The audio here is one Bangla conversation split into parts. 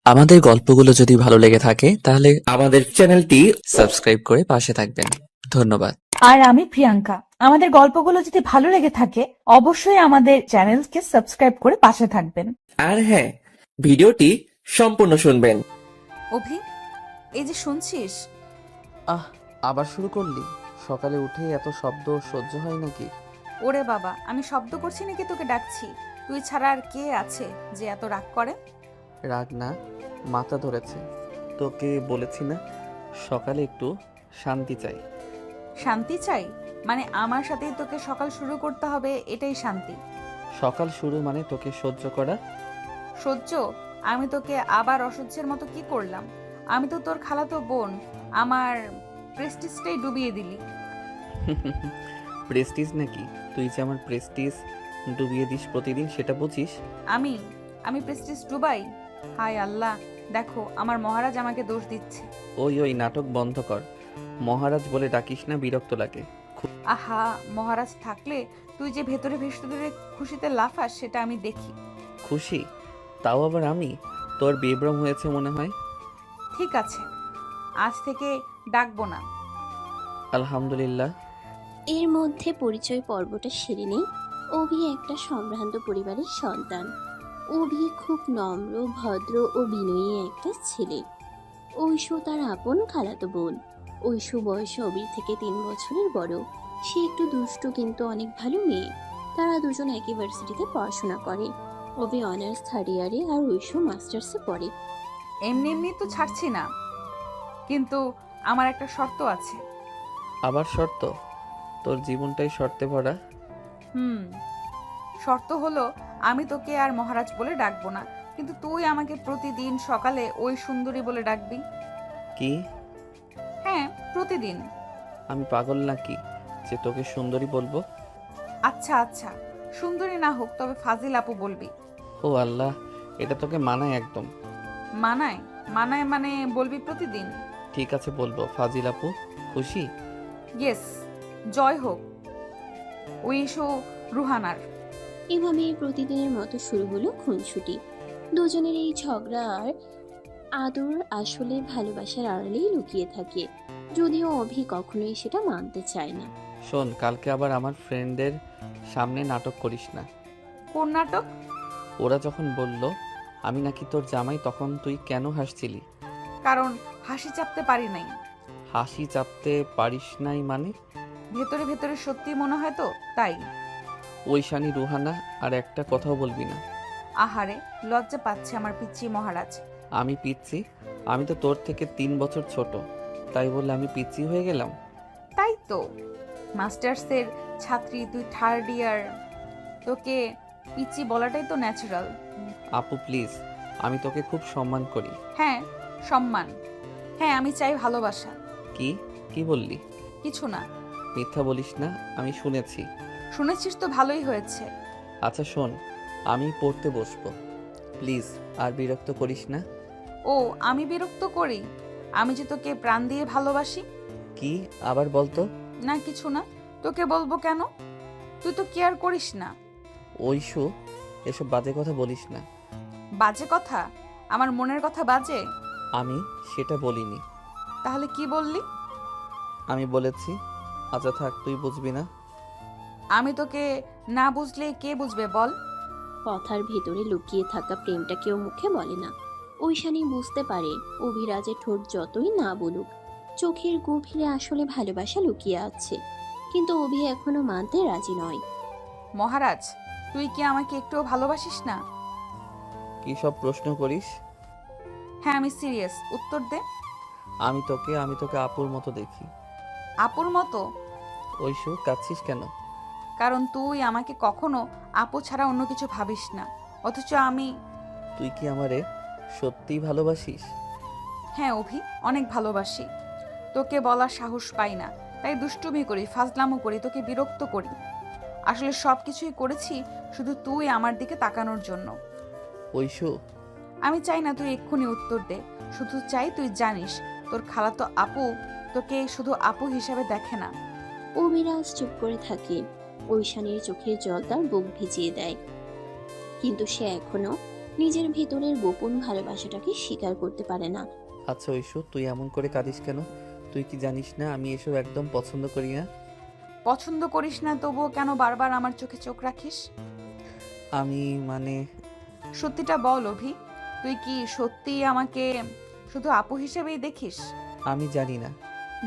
আমাদের গল্পগুলো যদি ভালো লেগে থাকে তাহলে আমাদের চ্যানেলটি সাবস্ক্রাইব করে পাশে থাকবেন। ধন্যবাদ। আর আমি প্রিয়াঙ্কা। আমাদের গল্পগুলো যদি ভালো লেগে থাকে অবশ্যই আমাদের চ্যানেলকে সাবস্ক্রাইব করে পাশে থাকবেন। আর হ্যাঁ, ভিডিওটি সম্পূর্ণ শুনবেন। অভি, এই যে শুনছিস? আহ, আবার শুরু করলি? সকালে উঠে এত শব্দ সহ্য হয় নাকি? ওরে বাবা, আমি শব্দ করছি নাকি তোকে ডাকছি? তুই ছাড়া আর কে আছে যে এত রাগ করে? রাগ না, মাথা ধরেছে। তোকে বলেছি না, সকালে একটু শান্তি চাই। শান্তি চাই? মানে আমার সাথেই তোকে সকাল শুরু করতে হবে, এটাই শান্তি? সকাল শুরু মানে তোকে সহ্য করা। সহ্য? আমি তোকে আবার অসহ্যের মতো কি করলাম? আমি তো তোর খালাতো বোন, আমার প্রেস্টিজটাই ডুবিয়ে দিলি। প্রেস্টিজ নাকি? তুই যে আমার প্রেস্টিজ ডুবিয়ে দিস প্রতিদিন, সেটা বুঝিস? আমি আমি প্রেস্টিজ ডুবাই? হায় আল্লাহ, দেখো আমার মহারাজ আমাকে দোষ দিচ্ছে। ওই নাটক বন্ধ কর। মহারাজ বলে ডাকিস না, বিরক্ত লাগে। আহা, মহারাজ থাকলে তুই যে ভেতরে ভেতরে খুশিতে লাফাস সেটা আমি দেখি। খুশি? তাও আবার আমি? তোর বিভ্রম হয়েছে মনে হয়। ঠিক আছে, আজ থেকে ডাকবো না। আলহামদুলিল্লাহ। এর মধ্যে পরিচয় পর্বটা সেরে নেই। অভি একটা সম্ভ্রান্ত পরিবারের সন্তান। অভি খুব নম্র, ভদ্র ও বিনয়ী একটা ছেলে। ঐশু তার আপন খালাতো বোন। ঐশু বয়সে অভির থেকে 3 বছরের বড়। সে একটু দুষ্টু কিন্তু অনেক ভালো মেয়ে। তারা দুজন একই ভার্সিটিতে পড়াশোনা করে। অভি অনার্স 3rd ইয়ারে আর ঐশু মাস্টার্সে পড়ে। এমনি এমনি তো ছাড়ছি না, কিন্তু আমার একটা শর্ত আছে। আবার শর্ত? তোর জীবনটাই শর্তে ভরা। শর্ত হলো, আমি তোকে আর মহারাজ বলে ডাকবো না, কিন্তু তুই আমাকে প্রতিদিন সকালে ওই সুন্দরী বলে ডাকবি। কি? হ্যাঁ, প্রতিদিন। আমি পাগল নাকি যে তোকে সুন্দরী বলবো? আচ্ছা আচ্ছা, সুন্দরী না হোক তবে ফাজিল আপু বলবি। ও আল্লাহ, এটা তোকে মানায় একদম? মানায়? মানায় মানে বলবি প্রতিদিন। ঠিক আছে, বলবো। ফাজিল আপু, খুশি? ইয়েস, জয় হোক উইশু রুহানার। এভাবে প্রতিদিনের মতো শুরু হলো খুনসুটি। দুজনের এই ঝগড়া আর আদর আসলে ভালোবাসার আড়ালেই লুকিয়ে থাকে, যদিও অভি কখনোই সেটা মানতে চায় না। শোন, কালকে আবার আমার ফ্রেন্ডদের সামনে নাটক করিস না। কোন নাটক? ওরা যখন বলল আমি নাকি তোর জামাই, তখন তুই কেন হাসছিলি? কারণ হাসি চাপতে পারি নাই। হাসি চাপতে পারিস নাই মানে? ভেতরে ভেতরে সত্যি মনে হয় তো, তাই। ওই শানি রুহানা, আর একটা কথাও বলবি না। আহারে, লজ্জা পাচ্ছে আমার পিচ্চি মহারাজ। আমি পিচ্ছি? আমি তো তোর থেকে 3 বছর ছোট, তাই বললে আমি পিচ্ছি হয়ে গেলাম? তাই তো, মাস্টার্সের ছাত্রী তুই, 3rd ইয়ার, তোকে পিচ্চি বলাটাই তো ন্যাচারাল। আপু প্লিজ, আমি তোকে খুব সম্মান করি। হ্যাঁ, সম্মান। হ্যাঁ, আমি চাই ভালোবাসা। কি? কি বললি? কিছু না। মিথ্যা বলিস না, আমি শুনেছি। শুনেছিস তো ভালোই হয়েছে। আচ্ছা শোন, আমি পড়তে বসবো, প্লিজ আর বিরক্ত করিস না। ও, আমি বিরক্ত করি? আমি যে তোকে প্রাণ দিয়ে ভালোবাসি। কি? আবার বলতো। না কিছু না, তোকে বলবো কেন? তুই তো কেয়ার করিস না। ঐশু, এসব বাজে কথা বলিস না। বাজে কথা? আমার মনের কথা বাজে? আমি সেটা বলিনি। তাহলে কি বললি? আমি বলেছি। আচ্ছা থাক, তুই বুঝবি না। আমি তোকে না বুঝলে কে বুঝবে বল? কথার ভেতরে লুকিয়ে থাকা প্রেমটা কেউ মুখে বলে না। ঐশানী বুঝতে পারে অভিরাজের ঠোঁট যতই না বলুক, চোখের গভীরে আসলে ভালোবাসা লুকিয়ে আছে। কিন্তু অভি এখনো মানতে রাজি নয়। মহারাজ, তুই কি আমাকে একটুও ভালোবাসিস না? কি সব প্রশ্ন করিস? হ্যাঁ, আমি সিরিয়াস, উত্তর দে। আমি তোকে আপুর মতো দেখি। আপুর মতো? ঐশু, কাঁদছিস কেন? কারণ তুই আমাকে কখনো আপু ছাড়া অন্য কিছু ভাবিস না, অথচ আমি। তুই কি আমারে সত্যিই ভালোবাসিস? হ্যাঁ অভি, অনেক ভালোবাসি। তোকে বলার সাহস পাই না, তাই দুষ্টুমি করি, ফাজলামো করি, তোকে বিরক্ত করি। আসলে সব কিছুই করেছি শুধু তুই আমার দিকে তাকানোর জন্য। ঐশু, আমি চাই না তুই এক্ষুনি উত্তর দে, শুধু চাই তুই জানিস তোর খালাতো আপু তোকে শুধু আপু হিসাবে দেখে না। অভিরাজ চুপ করে থাকে। ঐশানীর চোখের জল তার বুক ভিজিয়ে দেয়, কিন্তু সে এখনো নিজের ভেতরের গোপন ভালোবাসাটাকে স্বীকার করতে পারে না। আচ্ছা ঐশু, তুই এমন করে কাঁদিস কেন? তুই কি জানিস না আমি এসব একদম পছন্দ করি না? পছন্দ করিস না তবুও কেন বারবার আমার চোখে চোখ রাখিস? আমি মানে সত্যিটা বল অভি, তুই কি সত্যিই আমাকে শুধু আপু হিসেবেই দেখিস? আমি জানি না,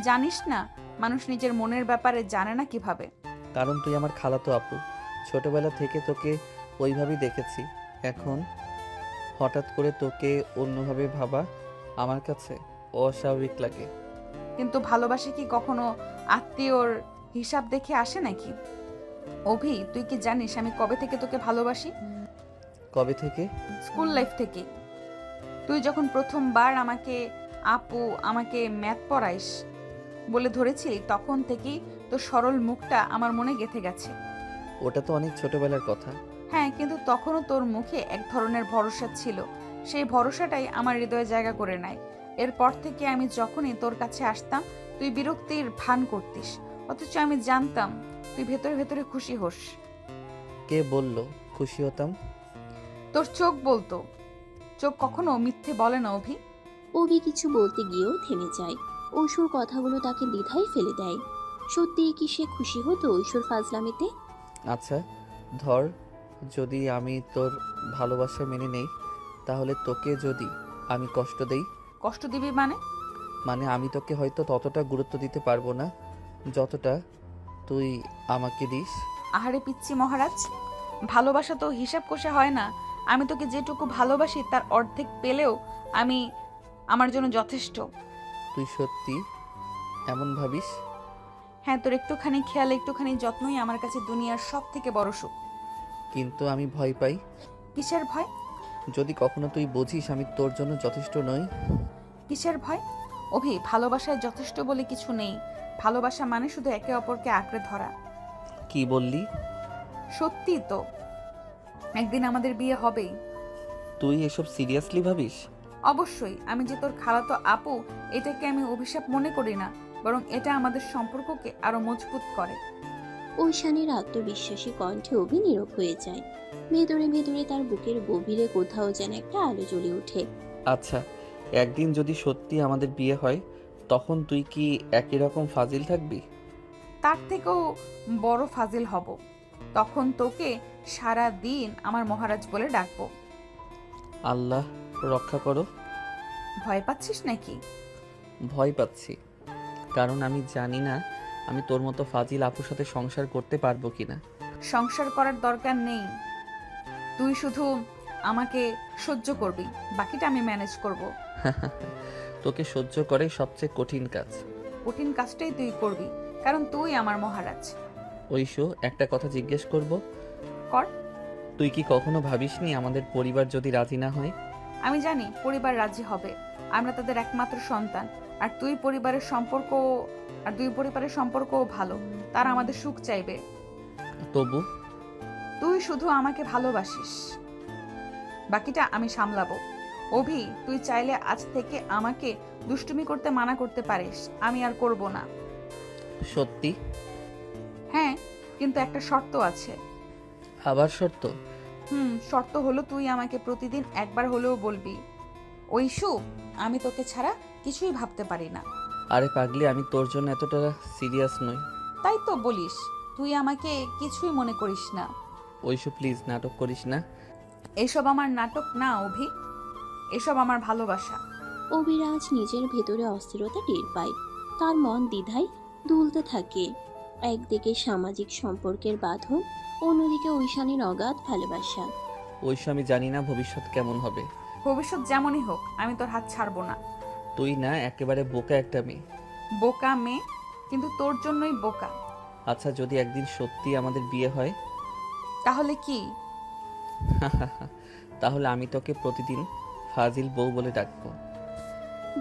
জানিস না? মানুষ নিজের মনের ব্যাপারে জানে না কিভাবে? কারণ তুই আমার খালাতো আপু। ছোটবেলা থেকে তোকে ওইভাবেই দেখেছি। এখন হঠাৎ করে তোকে অন্যভাবে ভাবা আমার কাছে অস্বাভাবিক লাগে। কিন্তু ভালোবাসা কি কখনো আত্মীয়র হিসাব দেখে আসে নাকি? অভি, তুই কি জানিস আমি কবে থেকে তোকে ভালোবাসি? কবে থেকে? স্কুল লাইফ থেকে। তুই যখন প্রথমবার আমাকে আপু, আমাকে ম্যাথ পড়াইস বলে ধরেছিলি, তখন থেকেই তোর সরল মুখটা আমার মনে গেঁথে গেছে। ওটা তো অনেক ছোটবেলার কথা। হ্যাঁ, কিন্তু তখনও তোর মুখে এক ধরনের ভরসা ছিল। সেই ভরসাটাই আমার হৃদয়ে জায়গা করে নেয়। এরপর থেকে আমি যখনই তোর কাছে আসতাম, তুই বিরক্তির ভান করতিস, অথচ আমি জানতাম তুই ভেতরে ভেতরে খুশি হোস। কে বলল খুশি হতাম? তোর চোখ বলতো। চোখ কখনো মিথ্যে বলে না অভি। অভি কিছু বলতে গিয়েও থেমে যায়। ঐশোর কথাগুলো তাকে দ্বিধায় ফেলে দেয়। সত্যিই কি সে খুশি হতো ঐশোর ফাজলামিতে? আচ্ছা ধর, যদি আমি তোর ভালোবাসা মেনে নেই, তাহলে তোকে যদি আমি কষ্ট দেই? কষ্ট দিবি মানে? মানে আমি তোকে হয়তো ততটা গুরুত্ব দিতে পারবো না যতটা তুই আমাকে দিস। আহারে পিচ্ছি মহারাজ, ভালোবাসা তো হিসাব কষে হয় না। আমি তোকে যেটুকু ভালোবাসি তার অর্ধেক পেলেও আমি আমার জন্য যথেষ্ট। তুই সত্যি এমন ভাবিস? হ্যাঁ, তোর একটুখানি খেয়াল, একটুখানি যত্নই আমার কাছে দুনিয়ার সব থেকে বড় সুখ। কিন্তু আমি ভয় পাই, কিসের ভয়? যদি কখনো তুই বুঝিস আমি তোর জন্য যথেষ্ট নই। কিসের ভয়? অভি, ভালোবাসায় যথেষ্ট বলে কিছু নেই। ভালোবাসা মানে শুধু একে অপরকে আঁকড়ে ধরা। কি বললি? সত্যি তো, একদিন আমাদের বিয়ে হবেই। তুই এসব সিরিয়াসলি ভাবিস? অবশ্যই। আমি যে তোর খালাতো আপু, এটাকে আমি অভিশাপ মনে করি না, বরং এটা আমাদের সম্পর্ককে আরো মজবুত করে। ঐশানের আত্মবিশ্বাসী কণ্ঠে অভি নীরব হয়ে যায়। ভেতরে ভেতরে তার বুকের গভীরে কোথাও যেন একটা আলো জ্বলে ওঠে। আচ্ছা, একদিন যদি সত্যি আমাদের বিয়ে হয়, তখন তুই কি একই রকম ফাজিল থাকবি? তার থেকেও বড় ফাজিল হব। তখন তোকে সারা দিন আমার মহারাজ বলে ডাকবো। আল্লাহ রক্ষা করো। ভয় পাচ্ছিস নাকি? ভয় পাচ্ছি, কারণ আমি জানি না আমি তোর মতো ফাজিল আপুর সাথে সংসার করতে পারবো কিনা। সংসার করার দরকার নেই, তুই শুধু আমাকে সহ্য করবি, বাকিটা আমি ম্যানেজ করব। তোকে সহ্য করে সবচেয়ে কঠিন কাজ। কঠিন কাজটাই তুই করবি, কারণ তুই আমার মহারাজ। ঐশু, একটা কথা জিজ্ঞেস করব? কর। তুই কি কখনো ভাবিসনি আমাদের পরিবার যদি রাজি না হয়? আমি জানি পরিবার রাজি হবে, আমরা তাদের একমাত্র সন্তান। আর দুই পরিবারের সম্পর্কও ভালো, তারা আমাদের সুখ চাইবে। তবু তুই শুধু আমাকে ভালোবাসিস, বাকিটা আমি সামলাবো। অভি, তুই চাইলে আজ থেকে আমাকে দুষ্টুমি করতে মানা করতে পারিস, আমি আর করব না। সত্যি? হ্যাঁ, কিন্তু একটা শর্ত আছে। আবার শর্ত? শর্ত হলো তুই আমাকে প্রতিদিন একবার হলেও বলবি, ঐশু, আমি তোকে ছাড়া কিছুই ভাবতে পারি না। আরে পাগলি, আমি তোর জন্য এতটা সিরিয়াস নই। তাই তো বলিস, তুই আমাকে কিছুই মনে করিস না। ঐশু প্লিজ, নাটক করিস না। এসব আমার নাটক না অভি, এসব আমার ভালোবাসা। অভিরাজ নিজের ভেতরে অস্থিরতা টের পায়। তার মন দ্বিধায় দুলতে থাকে। একদিকে সামাজিক সম্পর্কের বাঁধন, অন্যদিকে ঐশানীর অগাধ ভালোবাসা। ঐশু, আমি জানি না ভবিষ্যৎ কেমন হবে। ভবিষ্যৎ যেমনই হোক, আমি তোর হাত ছাড়বো না। তুই না একেবারে বোকা একটা মেয়ে। বোকা মেয়ে? কিন্তু তোর জন্যই বোকা। আচ্ছা, যদি একদিন সত্যি আমাদের বিয়ে হয় তাহলে কি? তাহলে আমি তোকে প্রতিদিন ফাজিল বউ বলে ডাকবো।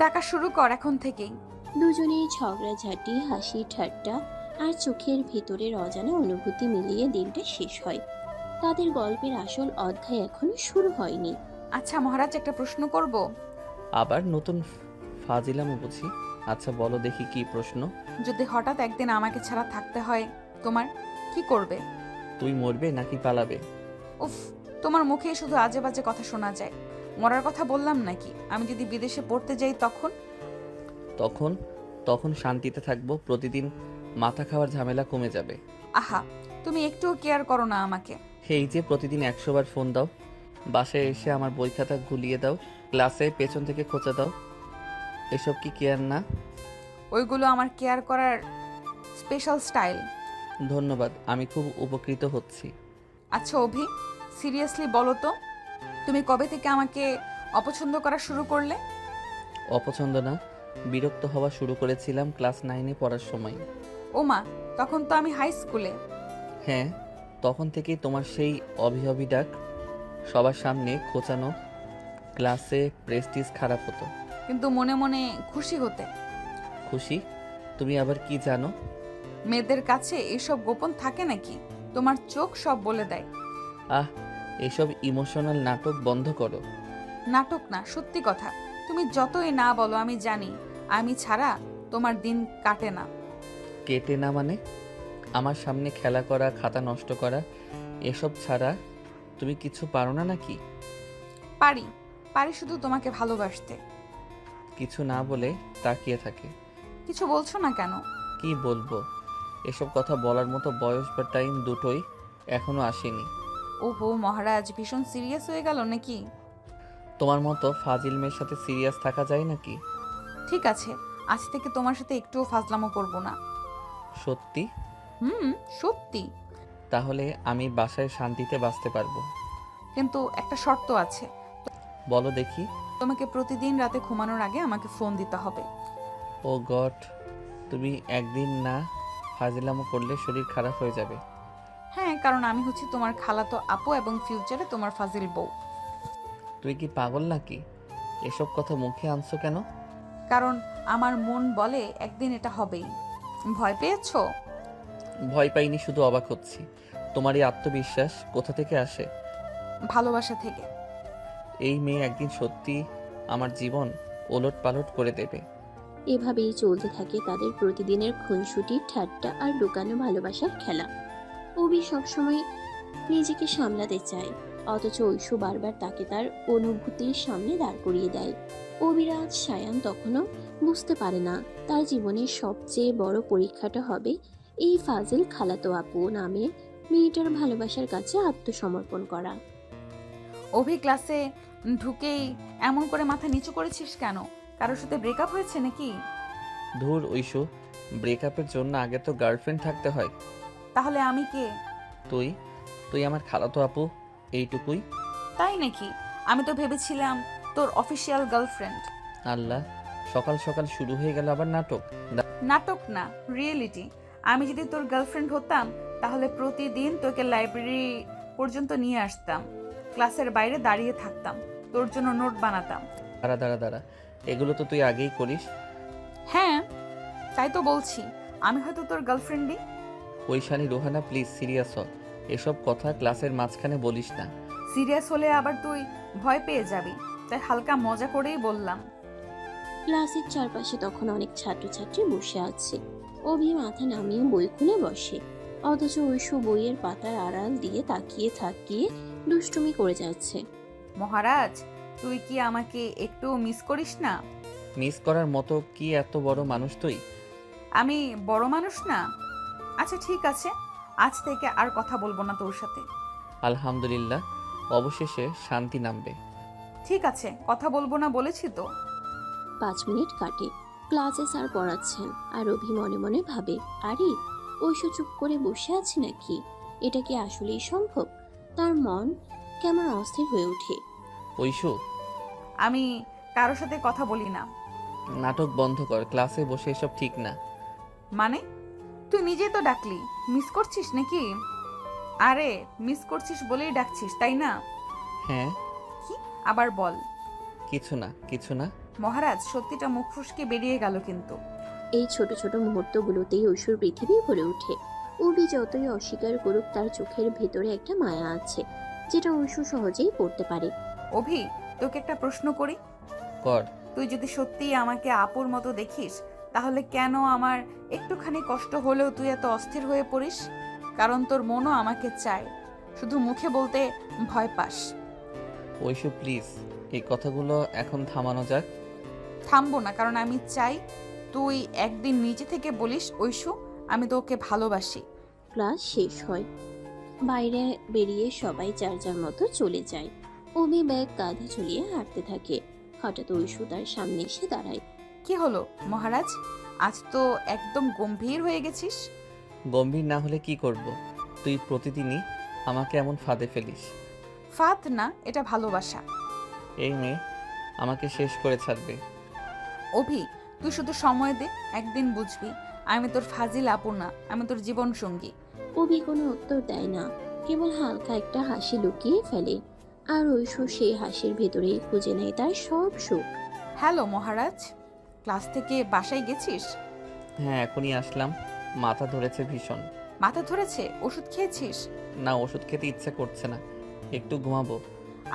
ডাকা শুরু কর এখন থেকেই। দুজনেই ঝগড়াঝাটি, হাসি ঠাট্টা আর চোখের ভেতরের অজানা অনুভূতি মিলিয়ে দিনটা শেষ হয়। তাদের গল্পের আসল অধ্যায় এখনো শুরু হয়নি। আচ্ছা মহারাজ, একটা প্রশ্ন করব। আবার নতুন ফাজিলামও বুঝি। আচ্ছা বলো দেখি, কি প্রশ্ন? যদি হঠাৎ একদিন আমাকে ছাড়া থাকতে হয়, তোমার কি করবে? তুই মরবে নাকি পালাবে? উফ, তোমার মুখেই শুধু আজে বাজে কথা শোনা যায়। মরার কথা বললাম নাকি? আমি যদি বিদেশে পড়তে যাই তখন? তখন তখন শান্তিতে থাকবো, প্রতিদিন মাথা খাওয়ার ঝামেলা কমে যাবে। আহা, তুমি একটুও কেয়ার করো না আমাকে। এই যে প্রতিদিন 100 বার ফোন দাও, বাসায় এসে আমার বই খাতা গুলিয়ে দাও, ক্লাসে পেছন থেকে খোঁচা দাও, এসব কি কেয়ার না? ওইগুলো আমার কেয়ার করার স্পেশাল স্টাইল। ধন্যবাদ, আমি খুব উপকৃত হচ্ছি। আচ্ছা অভি, সিরিয়াসলি বলো তো, তুমি কবে থেকে আমাকে অপছন্দ করা শুরু করলে? অপছন্দ না, বিরক্ত হওয়া শুরু করেছিলাম ক্লাস 9-এ পড়ার সময়। ওমা, তখন তো আমি হাই স্কুলে। হ্যাঁ, তখন থেকেই তোমার সেই অভিভাবী ডাক, সবার সামনে খোঁচানো, ক্লাসে প্রেস্টিজ খারাপ হতো। কিন্তু মনে মনে খুশি হতে। খুশি? তুমি আবার কি জানো? মেয়েদের কাছে এসব গোপন থাকে নাকি? তোমার চোখ সব বলে দেয়। আহ, এসব ইমোশনাল নাটক বন্ধ করো। নাটক না, সত্যি কথা। তুমি যতই না বলো আমি জানি আমি ছাড়া তোমার দিন কাটে না। কেটে না মানে? আমার সামনে খেলা করা, খাতা নষ্ট করা, এসব ছাড়া তুমি কিছু পারো না নাকি? পারি, পারি শুধু তোমাকে ভালোবাসতে। কিছু না বলে তাকিয়ে থাকে। কিছু বলছো না কেন? কি বলবো? এসব কথা বলার মতো বয়স বা টাইম দুটোই এখনো আসেনি। ওহো মহারাজ, ভীষণ সিরিয়াস হয়ে গেল নাকি? তোমার মতো ফাজিল মেয়ের সাথে সিরিয়াস থাকা যায় নাকি? ঠিক আছে, আজ থেকে তোমার সাথে একটুও ফাজলামো করব না। সত্যি? সত্যি। তাহলে আমি বাসায় শান্তিতে বাঁচতে পারবো। কিন্তু একটা শর্ত আছে। বলো দেখি। তোমাকে প্রতিদিন রাতে ঘুমানোর আগে আমাকে ফোন দিতে হবে। ও গড, তুমি একদিন না ফাজিলামো করলে শরীর খারাপ হয়ে যাবে। হ্যাঁ, কারণ আমি হচ্ছি তোমার খালাতো আপু এবং ফিউচারে তোমার ফাজিল বউ। তুই কি পাগল নাকি? এসব কথা মুখে আনছো কেন? কারণ আমার মন বলে একদিন এটা হবেই। ভয় পেয়েছো? ভয় পাইনি, শুধু অবাক হচ্ছি। তোমার এই আত্মবিশ্বাস কোথা থেকে আসে? ভালোবাসা থেকে। এই মেয়ে একদিন সত্যি আমার জীবন ওলট পালট করে দেবে। এভাবেই চলতে থাকে তাদের প্রতিদিনের খুনসুটি, ঠাট্টা আর লুকানো ভালোবাসার খেলা। অভি সবসময় নিজেকে সামলাতে চায়, অথচ ঐশু বারবার তাকে তার অনুভূতির সামনে দাঁড় করিয়ে দেয়। অভিরাজ সায়ান তখনও বুঝতে পারে না তার জীবনের সবচেয়ে বড় পরীক্ষাটা হবে এই ফাজিল খালাতো আপু নামের মেয়েটার ভালোবাসার কাছে আত্মসমর্পণ করা। অভি ক্লাসে ঢুকেই এমন করে মাথা নিচু করেছিস কেন? কারোর সাথে ব্রেকআপ হয়েছে নাকি? ধুর ঐশু, ব্রেকআপের জন্য আগে তো গার্লফ্রেন্ড থাকতে হয়। তাহলে আমি কে? তুই তুই আমার খালাতো আপু, এইটুকুই। তাই নাকি? আমি তো ভেবেছিলাম তোর অফিসিয়াল গার্লফ্রেন্ড। আল্লাহ, সকাল সকাল শুরু হয়ে গেল আবার নাটক। নাটক না, রিয়েলিটি। আমি যদি তোর গার্লফ্রেন্ড হতাম তাহলে প্রতিদিন তোকে লাইব্রেরি পর্যন্ত নিয়ে আসতাম, ক্লাসের বাইরে দাঁড়িয়ে থাকতাম, তোর জন্য নোট বানাতাম। দাঁড়া দাঁড়া দাঁড়া, এগুলো তো তুই আগেই করিস। হ্যাঁ, তাই তো বলছি আমি হয়তো তোর গার্লফ্রেন্ডই। ঐশানী রোহানা, প্লিজ সিরিয়াস হ। এসব কথা ক্লাসের মাঝখানে বলিস না। সিরিয়াস হলে আবার তুই ভয় পেয়ে যাবি, তাই হালকা মজা করেই বললাম। ক্লাসের চারপাশে তখন অনেক ছাত্রছাত্রী বসে আছে। অভি মাথা নামিয়ে বই খুলে বসে, অথচ ঐশু বইয়ের পাতার আড়াল দিয়ে তাকিয়ে থাকিয়ে দুষ্টুমি করে যাচ্ছে। মহারাজ, তুই কি আমাকে একটু মিস করিস না? মিস করার মতো কি এত বড় মানুষ তুই? আমি বড় মানুষ না? আচ্ছা ঠিক আছে, আজ থেকে আর কথা বলবো না তোর সাথে। আলহামদুলিল্লাহ, অবশেষে শান্তি নামবে। ঠিক আছে, কথা বলবো না বলেছি তো। 5 মিনিট কাটে, ক্লাসে স্যার পড়াচ্ছেন আর অভি মনে মনে ভাবে, আরে ঐশু চুপ করে বসে আছে নাকি? এটা কি আসলেই সম্ভব? তার মন কেমন অস্থির হয়ে ওঠে। ঐশু, আমি কারোর সাথে কথা বলি না। নাটক বন্ধ কর, ক্লাসে বসে এসব ঠিক না। মানে? তুই নিজেই তো ডাকলি, মিস করছিস নাকি? আরে মিস করছিস বলেই ডাকছিস তাই না? হ্যাঁ। কি আবার বল। কিছু না কিছু না। মহারাজ, সত্যিটা মুখ ফুসকে বেরিয়ে গেল কিন্তু। এই ছোট ছোট মুহূর্তগুলোতেই ঐশুর পৃথিবী ভরে ওঠে। অভি যতই অস্বীকার করুক, তার চোখের ভেতরে একটা মায়া আছে যেটা ঐশু সহজেই পড়তে পারে। অভি, তোকে একটা প্রশ্ন করি। কর। তুই যদি সত্যিই আমাকে আপুর মতো দেখিস তাহলে কেন আমার একটুখানি কষ্ট হলেও তুই এত অস্থির হয়ে পড়িস? কারণ তোর মনও আমাকে চায়, শুধু মুখে বলতে ভয় পাস। ঐশু প্লিজ, এই কথাগুলো এখন থামানো যাক। থামবো না, কারণ আমি চাই তুই একদিন নিজে থেকে বলিস ঐশু আমি তোকে ভালোবাসি। ক্লাস শেষ হয়, বাইরে বেরিয়ে সবাই যার যার মতো চলে যায়। অভি ব্যাগ কাঁধে ঝুলিয়ে হাঁটতে থাকে। হঠাৎ ঐশু তার সামনে এসে দাঁড়ায়। কি হলো মহারাজ, আজ তো একদম গম্ভীর হয়ে গেছিস। গম্ভীর না হলে কি করব? তুই প্রতিদিনই আমাকে এমন ফাঁদে ফেলিস। ফাঁদ না, এটা ভালোবাসা। এই মেয়ে আমাকে শেষ করে ছাড়বে। অভি, তুই শুধু সময় দে, একদিন বুঝবি আমি তোর ফাজিল আপু না, আমি তোর জীবন সঙ্গী। অভি কোনো উত্তর দেয় না, কেবল হালকা একটা হাসি লুকিয়ে ফেলে। আর ঐশু সেই হাসির ভেতরেই খুঁজে নেয় তার সব সুখ। হ্যালো মহারাজ, ক্লাস থেকে বাসায় গেছিস? হ্যাঁ, এখনই আসলাম। মাথা ধরেছে ভীষণ। মাথা ধরেছে? ওষুধ খেয়েছিস? না, ওষুধ খেতে ইচ্ছে করছে না, একটু ঘুমাবো।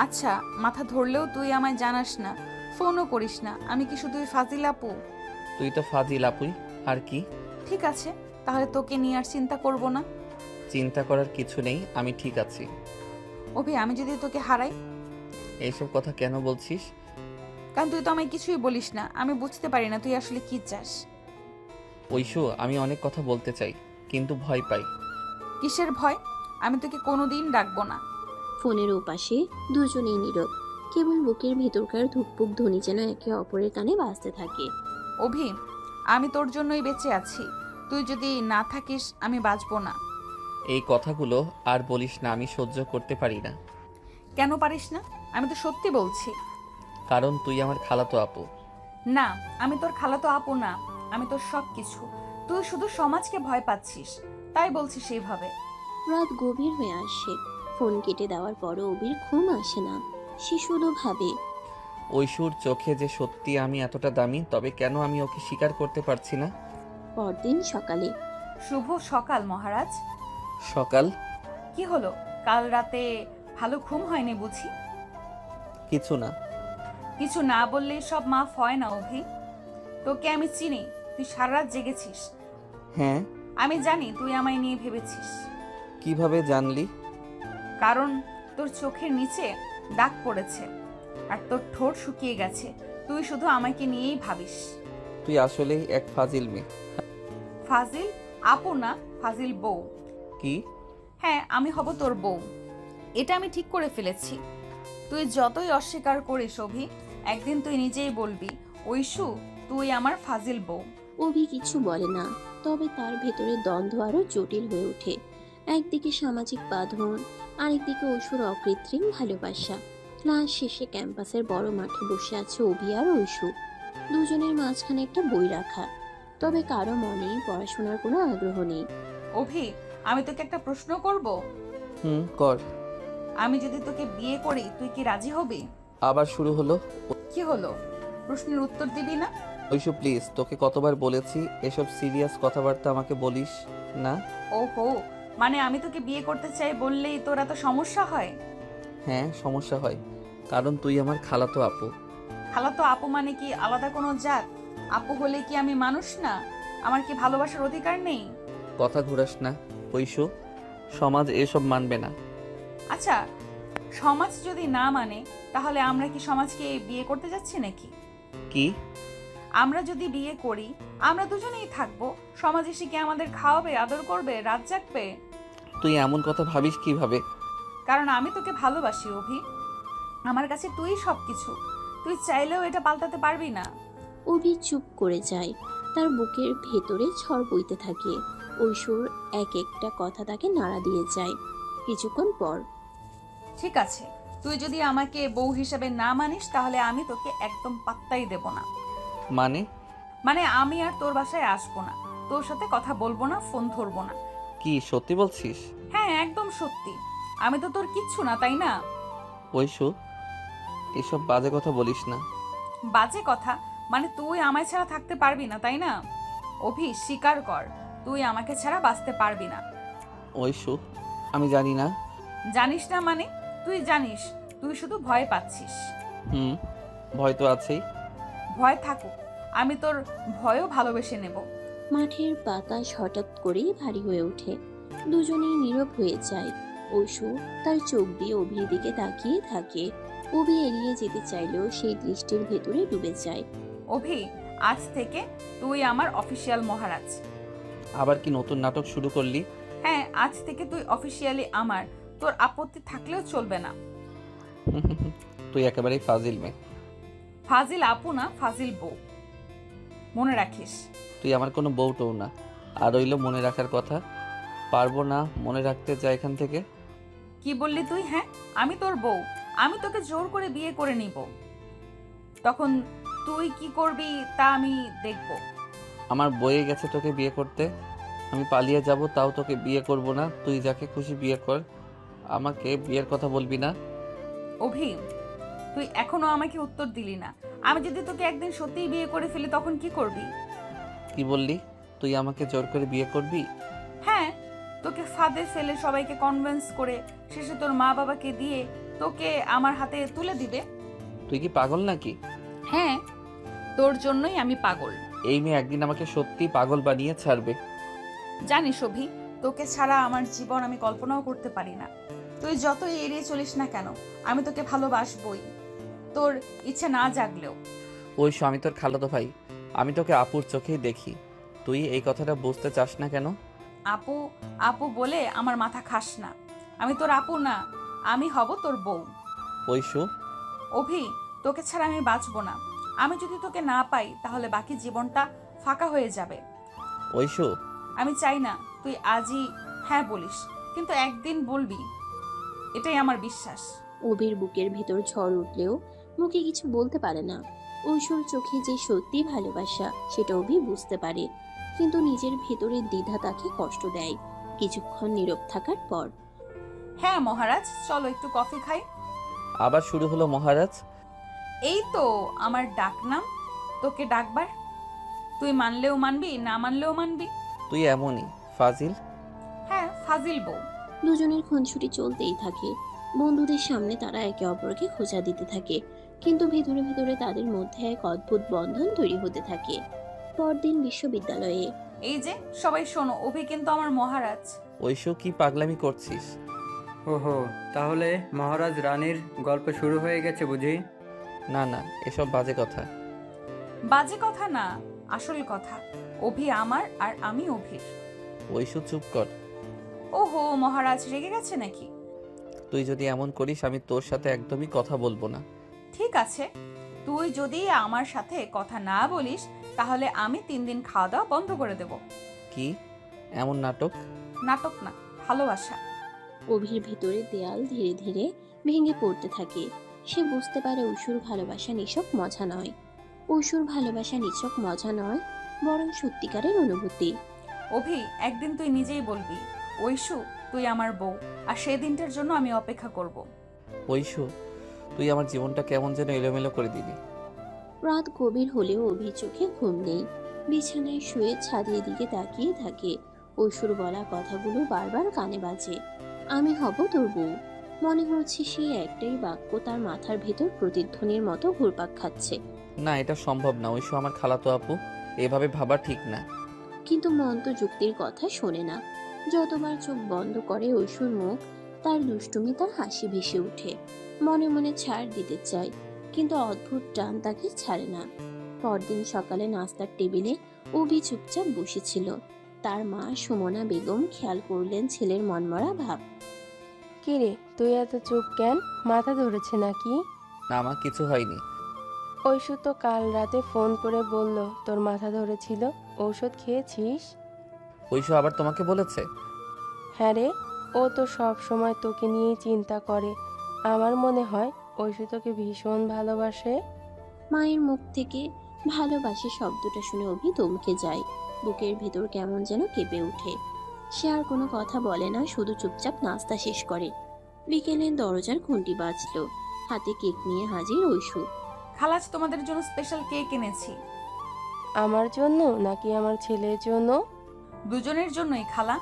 আচ্ছা, মাথা ধরলেও তুই আমায় জানাস না, ফোনও করিস না, আমি কি শুধুই ফাজিল আপু? তুই তো ফাজিল আপুই, আর কি? ঠিক আছে, তাহলে তোকে নিয়ে আর চিন্তা করব না। চিন্তা করার কিছু নেই, আমি ঠিক আছি। অভি, আমি যদি তোকে হারাই? এইসব কথা কেন বলছিস? কারণ তুই তো আমায় কিছুই বলিস না, আমি বুঝতে পারি না তুই আসলে কি চাস। ঐশু, আমি অনেক কথা বলতে চাই, কিন্তু ভয় পাই। কিসের ভয়? আমি তোকে কোনোদিন ডাকবো না। ফোনের ওপাশে দুজনেই নীরব, কেবল বুকের ভেতরকার ধুকপুক ধ্বনি যেন একে অপরের কানে বাজতে থাকে। অভি, আমি তোর জন্যই বেঁচে আছি, তুই যদি না থাকিস আমি বাঁচবো না। এই কথাগুলো আর বলিস না, আমি সহ্য করতে পারি না। কেন পারিস না? আমি তো সত্যি বলছি। কারণ তুই আমার খালাতো আপু। না, আমি তোর খালাতো আপু না, আমি তোর সব কিছু। তুই শুধু সমাজকে ভয় পাচ্ছিস, তাই বলছিস সেইভাবে। রাত গভীর হয়ে আসে। ফোন কেটে দেওয়ার পরও অবির ঘুম আসে না। সে শুধু ভাবে, ঐশুর চোখে যে সত্যি আমি এতটা দামি, তবে কেন আমি ওকে স্বীকার করতে পারছি না? পরদিন সকালে শুভ সকাল মহারাজ। সকাল? কি হলো, কাল রাতে ভালো ঘুম হয়নি বুঝি? কিছু না। কিছু না বললে সব মাফ হয় না অভি। তোকে আমি চিনি, তুই সারা রাত জেগেছিস। হ্যাঁ। আমি জানি তুই আমায় নিয়ে ভেবেছিস। কিভাবে জানলি? কারণ তোর চোখের নিচে দাগ পড়েছে আর তোর ঠোঁট শুকিয়ে গেছে, তুই শুধু আমাকে নিয়েই ভাবিস। তুই আসলেই এক ফাজিল মেয়ে। ফাজিল আপু না, ফাজিল বউ। কি? হ্যাঁ, আমি হব তোর বউ, এটা আমি ঠিক করে ফেলেছি। তুই যতই অস্বীকার করিস অভি, একদিন তুই নিজেই বলবি ঐশু তুই আমার ফাজিল বউ। অভি কিছু বলে না, তবে তার ভেতরে দ্বন্দ্ব আরো জটিল হয়ে ওঠে। একদিকে সামাজিক বাঁধন, আরেকদিকে ঐশুর অকৃত্রিম ভালোবাসা। ক্লাস শেষে ক্যাম্পাসের বড় মাঠে বসে আছে অভি আর ঐশু। দুজনের মাঝখানে একটা বই রাখা, তবে কারো মনে পড়াশোনার কোনো আগ্রহ নেই। অভি, আমি তোকে একটা প্রশ্ন করব। কর। আমি যদি তোকে বিয়ে করি তুই কি রাজি হবি? আবার শুরু হলো। কি হলো, প্রশ্নের উত্তর দিবি না? ঐশু প্লিজ, তোকে কতবার বলেছি এসব সিরিয়াস কথাবার্তা আমাকে বলিস না। ওহো, মানে আমি তোকে বিয়ে করতে চাই বললেই তোর এত সমস্যা হয়? হ্যাঁ, সমস্যা হয়, কারণ তুই আমার খালাতো আপু। খালাতো আপু মানে কি আলাদা কোনো জাত? আপু হলে কি আমি মানুষ না? আমার কি ভালোবাসার অধিকার নেই? কথা ঘুরাস না ঐশু, সমাজ এসব মানবে না। আচ্ছা, সমাজ যদি না মানে তাহলে আমরা কি সমাজকে বিয়ে করতে যাচ্ছি নাকি? কি? আমরা যদি বিয়ে করি আমরা দুজনেই থাকবো, সমাজ এসে কি আমাদের খাওয়াবে, আদর করবে, রাত জাগবে? তুই এমন কথা ভাবিস কিভাবে? কারণ আমি তোকে ভালোবাসি অভি, আমার কাছে তুই সবকিছু, তুই চাইলেও এটা পাল্টাতে পারবি না। অভি চুপ করে যায়, তার বুকের ভেতরে ঝড় বইতে থাকে। ঐশুর এক একটা কথা তাকে নাড়া দিয়ে যায়। কিছুক্ষণ পর, ঠিক আছে, তুই যদি আমাকে বউ হিসেবে না মানিস তাহলে আমি তোকে একদম পাত্তাই দেব না। মানে আমি আর তোর বাসায় আসবো না, তোর সাথে কথা বলবো না, ফোন ধরবো না। কি সত্যি বলছিস? হ্যাঁ, একদম সত্যি। আমি তো তোর কিচ্ছু না, তাই না? ঐশু, এসব বাজে কথা বলিস না। বাজে কথা মানে তুই আমায় ছাড়া থাকতে পারবি না, তাই না? অভি, স্বীকার কর তুই আমাকে ছাড়া বাঁচতে পারবি না। ঐশু, আমি জানি না। জানিস না মানে? তুই জানিস, তুই শুধু ভয় পাচ্ছিস। ভয় তো আছেই। ভয় থাকুক, আমি তোর ভয়ও ভালোবেসে নেব। মাঠের বাতাস হঠাৎ করেই ভারী হয়ে ওঠে। দুজনেই নীরব হয়ে যায়। ঐশু তার চোখ দিয়ে অভির দিকে তাকিয়ে থাকে। অভি এড়িয়ে যেতে চাইলেও সেই দৃষ্টির ভেতরে ডুবে যায়। অভি, আজ থেকে তুই আমার অফিসিয়াল মহারাজ। আবার কি নতুন নাটক শুরু করলি? হ্যাঁ, আজ থেকে তুই অফিসিয়ালি আমার। তোর আপত্তি থাকলেও চলবে না। তুই একেবারেই ফাজিল মেয়ে। ফাজিল আপু না, ফাজিল বউ, মনে রাখিস। তুই আমার কোনো বউটও না। আর রইল মনে রাখার কথা, পারবো না মনে রাখতে, যা এখান থেকে। কি বললি তুই? হ্যাঁ, আমি তোর বউ, আমি তোকে জোর করে বিয়ে করে নিব। তখন তুই কি করবি তা আমি দেখব। আমার বয়ে গেছে তোকে বিয়ে করতে। আমি পালিয়ে যাব, তাও তোকে বিয়ে করব না। তুই যাকে খুশি বিয়ে কর, আমাকে বিয়ের কথা বলবি না। অভি, তুই এখনো আমাকে উত্তর দিলি না। আমি যদি তোকে একদিন সত্যিই বিয়ে করে ফেলি তখন কি করবি? কি বললি? তুই আমাকে জোর করে বিয়ে করবি? হ্যাঁ, তোকে ফাঁদে ফেলে সবাইকে কনভিন্স করে শেষে তোর মা বাবাকে দিয়ে তোকে আমার হাতে তুলে দিবে। তুই কি পাগল নাকি? হ্যাঁ, তোর জন্যই আমি পাগল। এই মেয়ে একদিন আমাকে সত্যি পাগল বানিয়ে ছাড়বে। জানিস অভি, তোকে ছাড়া আমার জীবন আমি কল্পনাও করতে পারি না। তুই যতই এড়িয়ে চলিস না কেন, আমি তোকে ভালোবাসবই, তোর ইচ্ছে না জাগলেও। ওইসব আমি তোর খালাতো ভাই, আমি তোকে আপুর চোখেই দেখি। তুই এই কথাটা বুঝতে চাস না কেন? আপু আপু বলে আমার মাথা খাস না। আমি তোর আপু না, আমি হব তোর বউ। ওইসু, অভি, তোকে ছাড়া আমি বাঁচবো না। আমি যদি তোকে না পাই তাহলে বাকি জীবনটা ফাঁকা হয়ে যাবে। ওইসু, আমি চাই না তুই আজই হ্যাঁ বলিস, কিন্তু একদিন বলবি, এটাই আমার বিশ্বাস। অভির বুকের ভেতর ঝড় উঠলেও মুখে কিছু বলতে পারে না। ঐশ্বর চোখে যে সত্যি ভালোবাসা সেটা অভি বুঝতে পারে, কিন্তু নিজের ভেতরের দ্বিধা তাকে কষ্ট দেয়। কিছুক্ষণ নীরব থাকার পর, হ্যাঁ মহারাজ, চলো একটু কফি খাই। আবার শুরু হলো মহারাজ। এই তো আমার ডাকনাম, তোকে ডাকবার। তুই মানলেও মানবি, না মানলেও মানবি। তুই এমনই ফাজিল। হ্যাঁ, ফাজিল বউ। দুজনের খুনসুটি চলতেই থাকে। বন্ধুদের সামনে তারা একে অপরকে খোঁচা দিতে থাকে, কিন্তু ভেতরে ভেতরে তাদের মধ্যে এক অদ্ভুত বন্ধন তৈরি হতে থাকে। পরদিন বিশ্ববিদ্যালয়ে। এই যে সবাই শোনো, অভি কিন্তু আমার মহারাজ। ওইসু, কি পাগলামি করছিস? ওহো, তাহলে মহারাজ রানীর গল্প শুরু হয়ে গেছে বুঝি? না না, এসব বাজে কথা। বাজে কথা না, আসল কথা। অভি আমার আর আমি অভির। ওইসু, চুপ কর। ওহো, মহারাজ রেগে গেছে নাকি? তুই যদি এমন করিস আমি তোর সাথে একদমই কথা বলবো না। ঠিক আছে, তুই যদি আমার সাথে কথা না বলিস তাহলে আমি 3 দিন খাওয়া দাওয়া বন্ধ করে দেব। কি এমন নাটক? নাটক না, ভালোবাসা। অভির ভেতরে দেয়াল ধীরে ধীরে ভেঙে পড়তে থাকে। সে বুঝতে পারে ঐশুর ভালোবাসা নিছক মজা নয়। ঐশুর ভালোবাসা নিছক মজা নয়, বরং সত্যিকারের অনুভূতি। অভি, একদিন তুই নিজেই বলবি, ঐশু তুই আমার বউ, আর সেই দিনটার জন্য আমি অপেক্ষা করব। ওইসু, তুই আমার জীবনটা কেমন যেন এলোমেলো করে দিবি। রাত গভীর হলেও অভির চোখে ঘুম নেই। বিছানায় শুয়ে ছাদের দিকে তাকিয়ে থাকে। ঐশুর বলা কথাগুলো বারবার কানে বাজে। আমি হব তোর বউ। মনে হচ্ছে সেই একটাই বাক্য তার মাথার ভেতর প্রতিধ্বনির মতো ঘুরপাক খাচ্ছে। না, এটা সম্ভব না। ওইসু আমার খালাতো আপু, এভাবে ভাবা ঠিক না। কিন্তু মন তো যুক্তির কথা শোনে না। যতবার চোখ বন্ধ করে ঐশুর মুখ, তার দুষ্টুমি, তার হাসি ভেসে ওঠে। মনে মনে ছাড় দিতে চায়, কিন্তু অদ্ভুত টান তাকে ছাড়ে না। পরদিন সকালে নাস্তার টেবিলে অভি চুপচাপ বসেছিল। তার মা সুমনা বেগম খেয়াল করলেন ছেলের মনমরা ভাব। কিরে, তুই এত চুপ কেন? মাথা ধরেছে নাকি? না মা, কিছু হয়নি। ঐশু তো কাল রাতে ফোন করে বলল তোর মাথা ধরেছিল। ঔষধ খেয়েছিস? ওইসু আবার তোমাকে বলেছে? হ্যাঁ রে, ও তো সব সময় তোকে নিয়েই চিন্তা করে। আমার মনে হয় ঐশু তোকে ভীষণ ভালোবাসে। মায়ের মুখ থেকে ভালোবাসে শব্দটা শুনে অভি থমকে যায়। বুকের ভেতর কেমন যেন কেঁপে ওঠে। সে আর কোনো কথা বলে না, শুধু চুপচাপ নাস্তা শেষ করে। বিকেলে দরজার ঘন্টি বাজলো। হাতে কেক নিয়ে হাজির ঐশু। খালাজ, তোমাদের জন্য স্পেশাল কেক এনেছি। আমার জন্য নাকি আমার ছেলের জন্য? দুজনের জন্যই খালা।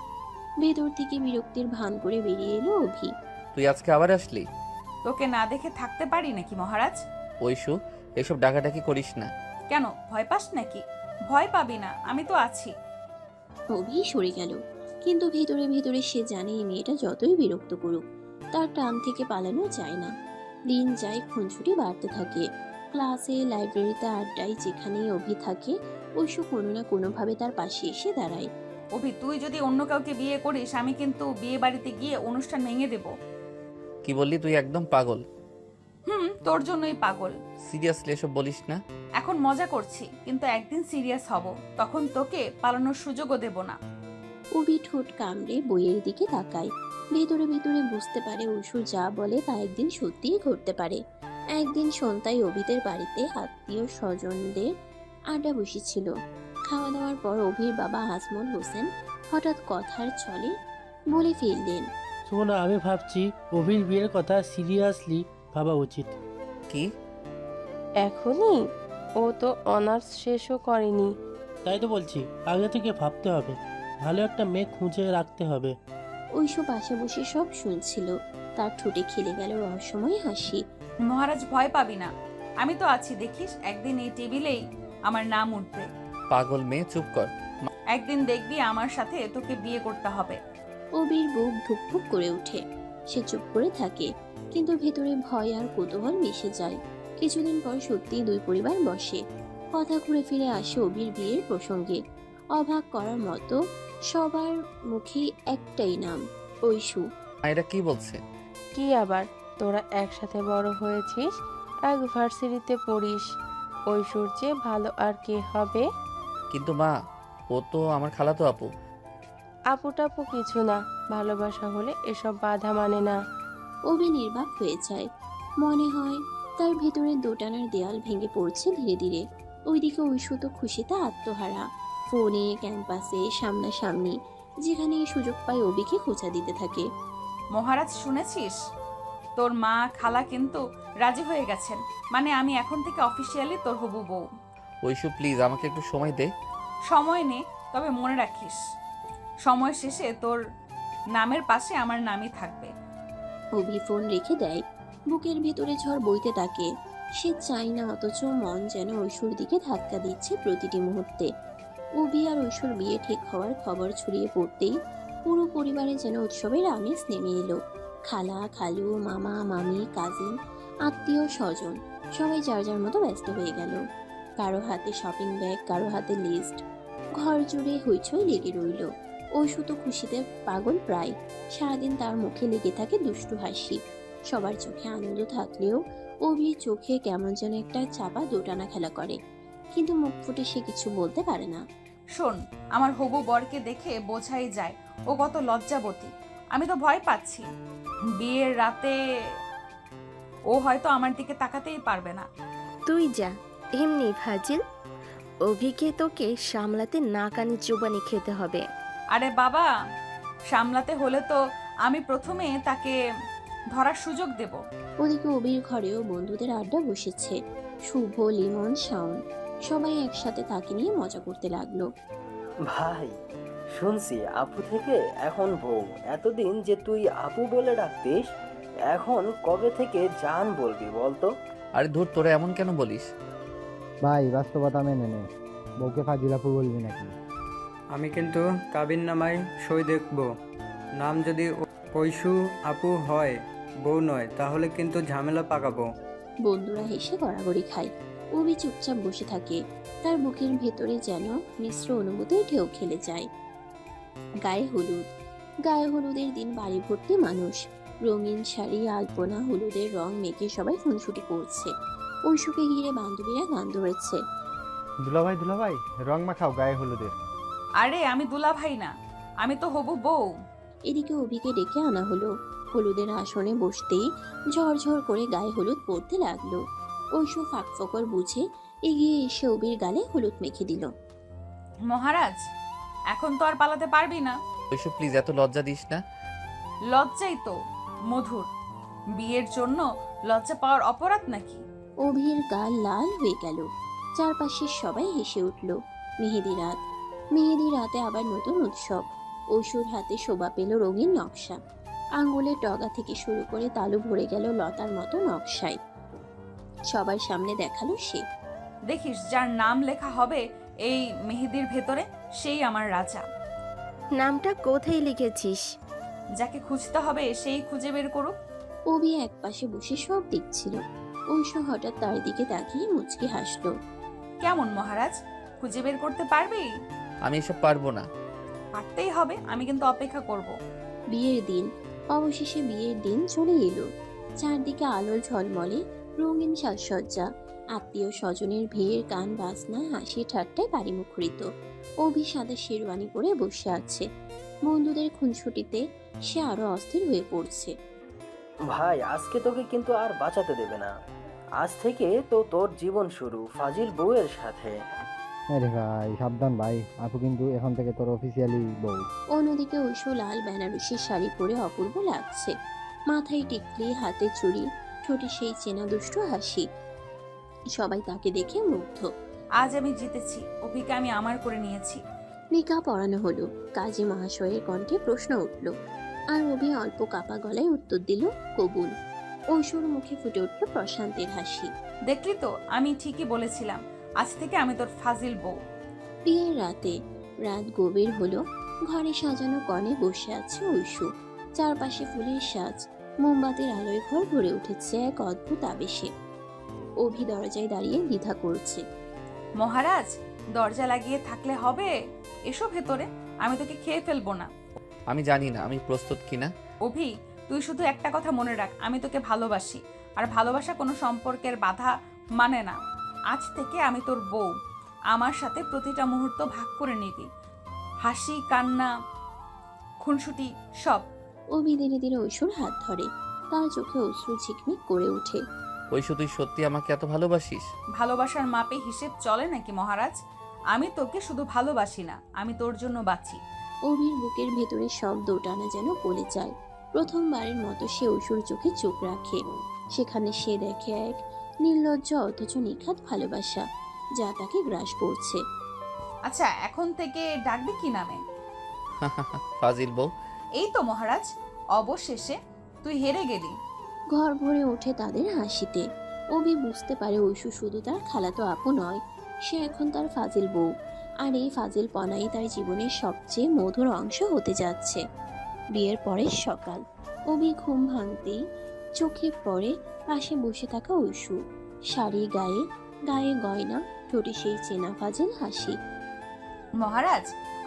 ভেতর থেকে বিরক্তির ভান করে বেরিয়ে এলো অভি। তুই আজকে আবার আসলি? তোকে না দেখে থাকতে পারি নাকি মহারাজ? ওইসু, এসব ডাকাডাকি করিস না। কেন, ভয় পাস নাকি? ভয় পাবি না, আমি তো আছি। অভি সরে গেল, কিন্তু ভেতরে ভেতরে সে জানে এই মেয়েটা যতই বিরক্ত করুক তার টান থেকে পালানো যায় না। দিন যায়, খুনছুটি বাড়তে থাকে। ক্লাসে, লাইব্রেরিতে, আড্ডায়, যেখানেই অভি থাকে ঐশু কোনো না কোনোভাবে তার পাশে এসে দাঁড়ায়। অভি, তুই যদি অন্য কাউকে বিয়ে করিস আমি কিন্তু বিয়ে বাড়িতে গিয়ে অনুষ্ঠান ভেঙে দেব। কি বললি? তুই একদম পাগল। তোর জন্যই পাগল। সিরিয়াসলি এসব বলিস না। এখন মজা করছি, কিন্তু একদিন সিরিয়াস হব, তখন তোকে পালানোর সুযোগও দেব না। অভি ঠোঁট কামড়ে বইয়ের দিকে তাকায়। ভেতরে ভেতরে বুঝতে পারে ঐশু যা বলে তা একদিন সত্যিই ঘটতে পারে। একদিন সন্ধ্যায় অভিদের বাড়িতে আত্মীয় স্বজনদের আড্ডা বসেছিল। খাওয়া দাওয়ার পর অভির বাবা আজমল হোসেন হঠাৎ কথার ছলে বলে ফেললেন, শোনো, আমি ভাবছি অভির বিয়ের কথা সিরিয়াসলি ভাবা উচিত। কি? এখনই? ও তো অনার্স শেষও করেনি। তাই তো বলছি, আগে থেকে ভাবতে হবে, ভালো একটা মেয়ে খুঁজে রাখতে হবে। ঐশু পাশে বসে সব শুনছিল। তার ঠোঁটে খেলে গেল রহস্যময় হাসি। মহারাজ, ভয় পাবি না, আমি তো আছি, দেখিস একদিন এই টেবিলেই আমার নাম উঠবে। পাগল মেয়ে, চুপ কর। একদিন দেখবি আমার সাথে তোকে বিয়ে করতে হবে। অবির বুক ধুকপুক করে ওঠে। সে চুপ করে থাকে, কিন্তু ভেতরে ভয় আর কৌতূহল মিশে যায়। কিছুদিন পর সত্যি দুই পরিবার বসে। কথা ঘুরে ফিরে আসে অবির বিয়ের প্রসঙ্গে। অবাক করার মতো সবার মুখে একটাই নাম, ঐশু। এরা কি বলছে? কি আবার, তোরা একসাথে বড় হয়েছিস, এক ভার্সিটিতে পড়িস, ঐশ্বর চেয়ে ভালো আর কে হবে? কিন্তু মা, ও তো আমার খালাতো আপু। আপু টাপু কিছু না, ভালোবাসা হলে এসব বাধা মানে না। অবি নির্বাক হয়ে যায়। মনে হয় তার ভেতরে দোটানার দেয়াল ভেঙে পড়ছে ধীরে ধীরে। ওইদিকে ঐশু তো খুশিতে আত্মহারা। ফোনে, ক্যাম্পাসে, সামনাসামনি যেখানে সুযোগ পায় অবিকে খোঁচা দিতে থাকে। মহারাজ, শুনেছিস? তোর মা খালা কিন্তু রাজি হয়ে গেছেন, মানে আমি এখন থেকে অফিসিয়ালি তোর হবু বউ। ঐশু প্লিজ, আমাকে একটু সময় দে। সময় নে, তবে মনে রাখিস সময় শেষে তোর নামের পাশে আমার নামই থাকবে। অভি ফোন রেখে দেয়। বুকের ভেতরে ঝড় বইতে থাকে। সে চায় না, অথচ মন যেন ঐশুর দিকে ধাক্কা দিচ্ছে প্রতিটি মুহূর্তে। অভি আর ঐশুর বিয়ে ঠিক হওয়ার খবর ছড়িয়ে পড়তেই পুরো পরিবারে যেন উৎসবের আমেজ নেমে এলো। খালা, খালু, মামা, মামি, কাজিন, আত্মীয় স্বজন সবাই যার যার মতো ব্যস্ত হয়ে গেল। কারো হাতে শপিং ব্যাগ, কারো হাতে লিস্ট। ঘর জুড়ে হইচই লেগে রইল। ঐশু তো খুশিতে পাগল প্রায়। সারাদিন তার মুখে লেগে থাকে দুষ্টু হাসি। সবার চোখে আনন্দ থাকলেও অভির চোখে কেমন যেন একটা চাপা দোটানা খেলা করে, কিন্তু মুখ ফুটে সে কিছু বলতে পারে না। শোন, আমার হবু বরকে দেখে বোঝাই যায় ও কত লজ্জাবতী। আমি তো ভয় পাচ্ছি, বিয়ের রাতে ও হয়তো আমার দিকে তাকাতেই পারবে না। তুই যা, এমনি ফাজিল। অভিকে তোকে সামলাতে নাকানি চুবানি খেতে হবে। আরে বাবা, সামলাতে হলে তো আমি প্রথমে তাকে ধরার সুযোগ দেব। ওদিকে অবির ঘরেও বন্ধুদের আড্ডা বসেছে। শুভ, লিমন, শাওন সবাই একসাথে তাকে নিয়ে মজা করতে লাগলো। ভাই, শুনছি আপু থেকে এখন বউ। এতদিন যে তুই আপু বলে ডাকতিস, এখন কবে থেকে জান বলবি বলতো? আরে ধুর, তোরা এমন কেন বলিস? ভাই, বাস্তবতা মেনে নে, বউকে ফাজিল আপু বলবি নাকি? আমি কিন্তু কাবিন নামায় সই দেখব। নাম যদি ঐশু আপু হয়, বউ নয়, তাহলে কিন্তু ঝামেলা পাকাবো। বন্ধুরা হেসে গড়াগড়ি খায়। অবি চুপচাপ বসে থাকে। তার বুকের ভেতরে যেন মিশ্র অনুভূতির ঢেউ খেলে যায়। গায়ে হলুদ। গায়ে হলুদের দিন বাড়ি ভর্তি মানুষ। রঙিন শাড়ি, আলপনা, হলুদের রং মেখে সবাই খুনসুটি করছে। ঐশুকে ঘিরে বান্ধবীরা গান ধরেছে। দুলাভাই দুলাভাই, রং মাখাও গায়ে হলুদের। আরে আমি দুলাভাই না, আমি তো হবু বউ। এদিকে অভিকে ডেকে আনা হলো। হলুদের আসনে বসতেই ঝরঝর করে গায়ে হলুদ পড়তে লাগলো। ঐশু ফাঁকফোকর বুঝে এগিয়ে এসে অভির গালে হলুদ মেখে দিল। মহারাজ, এখন তো আর পালাতে পারবি না। ঐশু প্লিজ, এত লজ্জা দিস না। লজ্জাই তো মধুর। বিয়ের জন্য লজ্জা পাওয়ার অপরাধ নাকি? অভির গাল লাল হয়ে গেল। চারপাশের সবাই হেসে উঠল। মেহেদি রাত। মেহেদি রাতে আবার নতুন উৎসব। ঐশুর হাতে শোভা পেল রঙিন নকশা। আঙ্গুলের ডগা থেকে শুরু করে তালু ভরে গেল লতার মতো নকশায়। সবার সামনে দেখালো সে। দেখিস, যার নাম লেখা হবে এই মেহেদির ভেতরে, সেই আমার রাজা। নামটা কোথায় লিখেছিস? যাকে খুঁজতে হবে সেই খুঁজে বের করুক। অভি একপাশে বসে সব দেখছিল। ঐশু হঠাৎ তার দিকে তাকিয়ে মুচকি হাসলো। কেমন মহারাজ, খুঁজে বের করতে পারবি? আমি এসব পারবো না। পারতেই হবে, আমি কিন্তু অপেক্ষা করব। বিয়ের দিন, অবশেষে বিয়ের দিন চলে এলো। চারদিকে আলোর ঝলমলে রঙিন সাজসজ্জা, আত্মীয় স্বজনের ভিড়, গান বাজনা, হাসি ঠাট্টায় বাড়ি মুখরিত। অভি সাদা শেরওয়ানি পরে বসে আছে। বন্ধুদের খুনসুটিতে সে আরো অস্থির হয়ে পড়ছে। ভাই আজকে তোকে কিন্তু আর বাঁচাতে দেবে না। আজ থেকে তো তোর জীবন শুরু ফাজিল বউয়ের সাথে। আরে ভাই সাবধান ভাই, আপু কিন্তু এখন থেকে তোর অফিসিয়ালি বউ। অন্যদিকে ঐশু লাল বেনারসি শাড়ি পরে অপূর্ব লাগছে। মাথায় টিকলি, হাতে চুড়ি, ঠোঁটে সেই চেনা দুষ্টু হাসি। সবাই তাকে দেখে মুগ্ধ। আজ আমি জিতেছি, অভিকে আমি আমার করে নিয়েছি। নিকা পড়ানো হলো। কাজী মহাশয়ের কণ্ঠে প্রশ্ন উঠল, আর অভি অল্প কাপা গলায় উত্তর দিল, কবুল। ঐশোর মুখে ফুটে উঠল প্রশান্তের হাসি। দেখলি তো, আমি ঠিকই বলেছিলাম, আজ থেকে আমি তোর ফাজিল বউ। বিয়ের রাতে রাত গভীর হলো। ঘরে সাজানো কনে বসে আছে ঐশু। চারপাশে ফুলের সাজ, মোমবাতির আলোয় ঘর ভরে উঠেছে এক অদ্ভুত আবেশে। অভি দরজায় দাঁড়িয়ে দ্বিধা করছে। মহারাজ, দরজা লাগিয়ে থাকলে হবে? এসো ভেতরে, আমি তোকে খেয়ে ফেলবো না। আমি জানি না আমি প্রস্তুত কিনা। অভি, তুই শুধু একটা কথা মনে রাখ, আমি তোকে ভালোবাসি, আর ভালোবাসা কোনো সম্পর্কের বাধা মানে না। আজ থেকে আমি তোর বউ, আমার সাথে প্রতিটা মুহূর্ত ভাগ করে নিবি, হাসি, কান্না, খুনসুটি সব। অভি ধীরে ধীরে ঐশোর হাত ধরে। তার চোখে অশ্রু ঝিকমিক করে ওঠে। ঐশু তুই সত্যি আমাকে এত ভালোবাসিস? ভালোবাসার মাপে হিসেব চলে নাকি মহারাজ? আমি তোকে শুধু ভালোবাসি না, আমি তোর জন্য বাঁচি। অভির বুকের ভেতরে সব দোটানা যেন গলে যায়। প্রথমবারের মতো সে ঐশোর চোখে চোখ রাখে। সেখানে সে দেখে এক নির্লজ্জ অথচ নিখাত ভালোবাসা, যা তাকে গ্রাস করছে। আচ্ছা, এখন থেকে ডাকবি কি নামে? ফাজিল বউ। এই তো মহারাজ, অবশেষে তুই হেরে গেলি। ঘর ভরে ওঠে তাদের হাসিতে। অভি বুঝতে পারে ঐশু শুধু তার খালাতো আপু নয়, সে এখন তার ফাজিল বউ। আর এই ফাজিল পনাই তার জীবনের সবচেয়ে মধুর অংশ হতে যাচ্ছে। বিয়ের পরের সকাল, অভি ঘুম ভাঙতেই চোখে পড়ে পাশে বসে থাকা ঐশু। শাড়ি গায়ে, গায়ে গয়না, ঠোঁটে সেই চেনা ফাজিল হাসি। মহারাজ,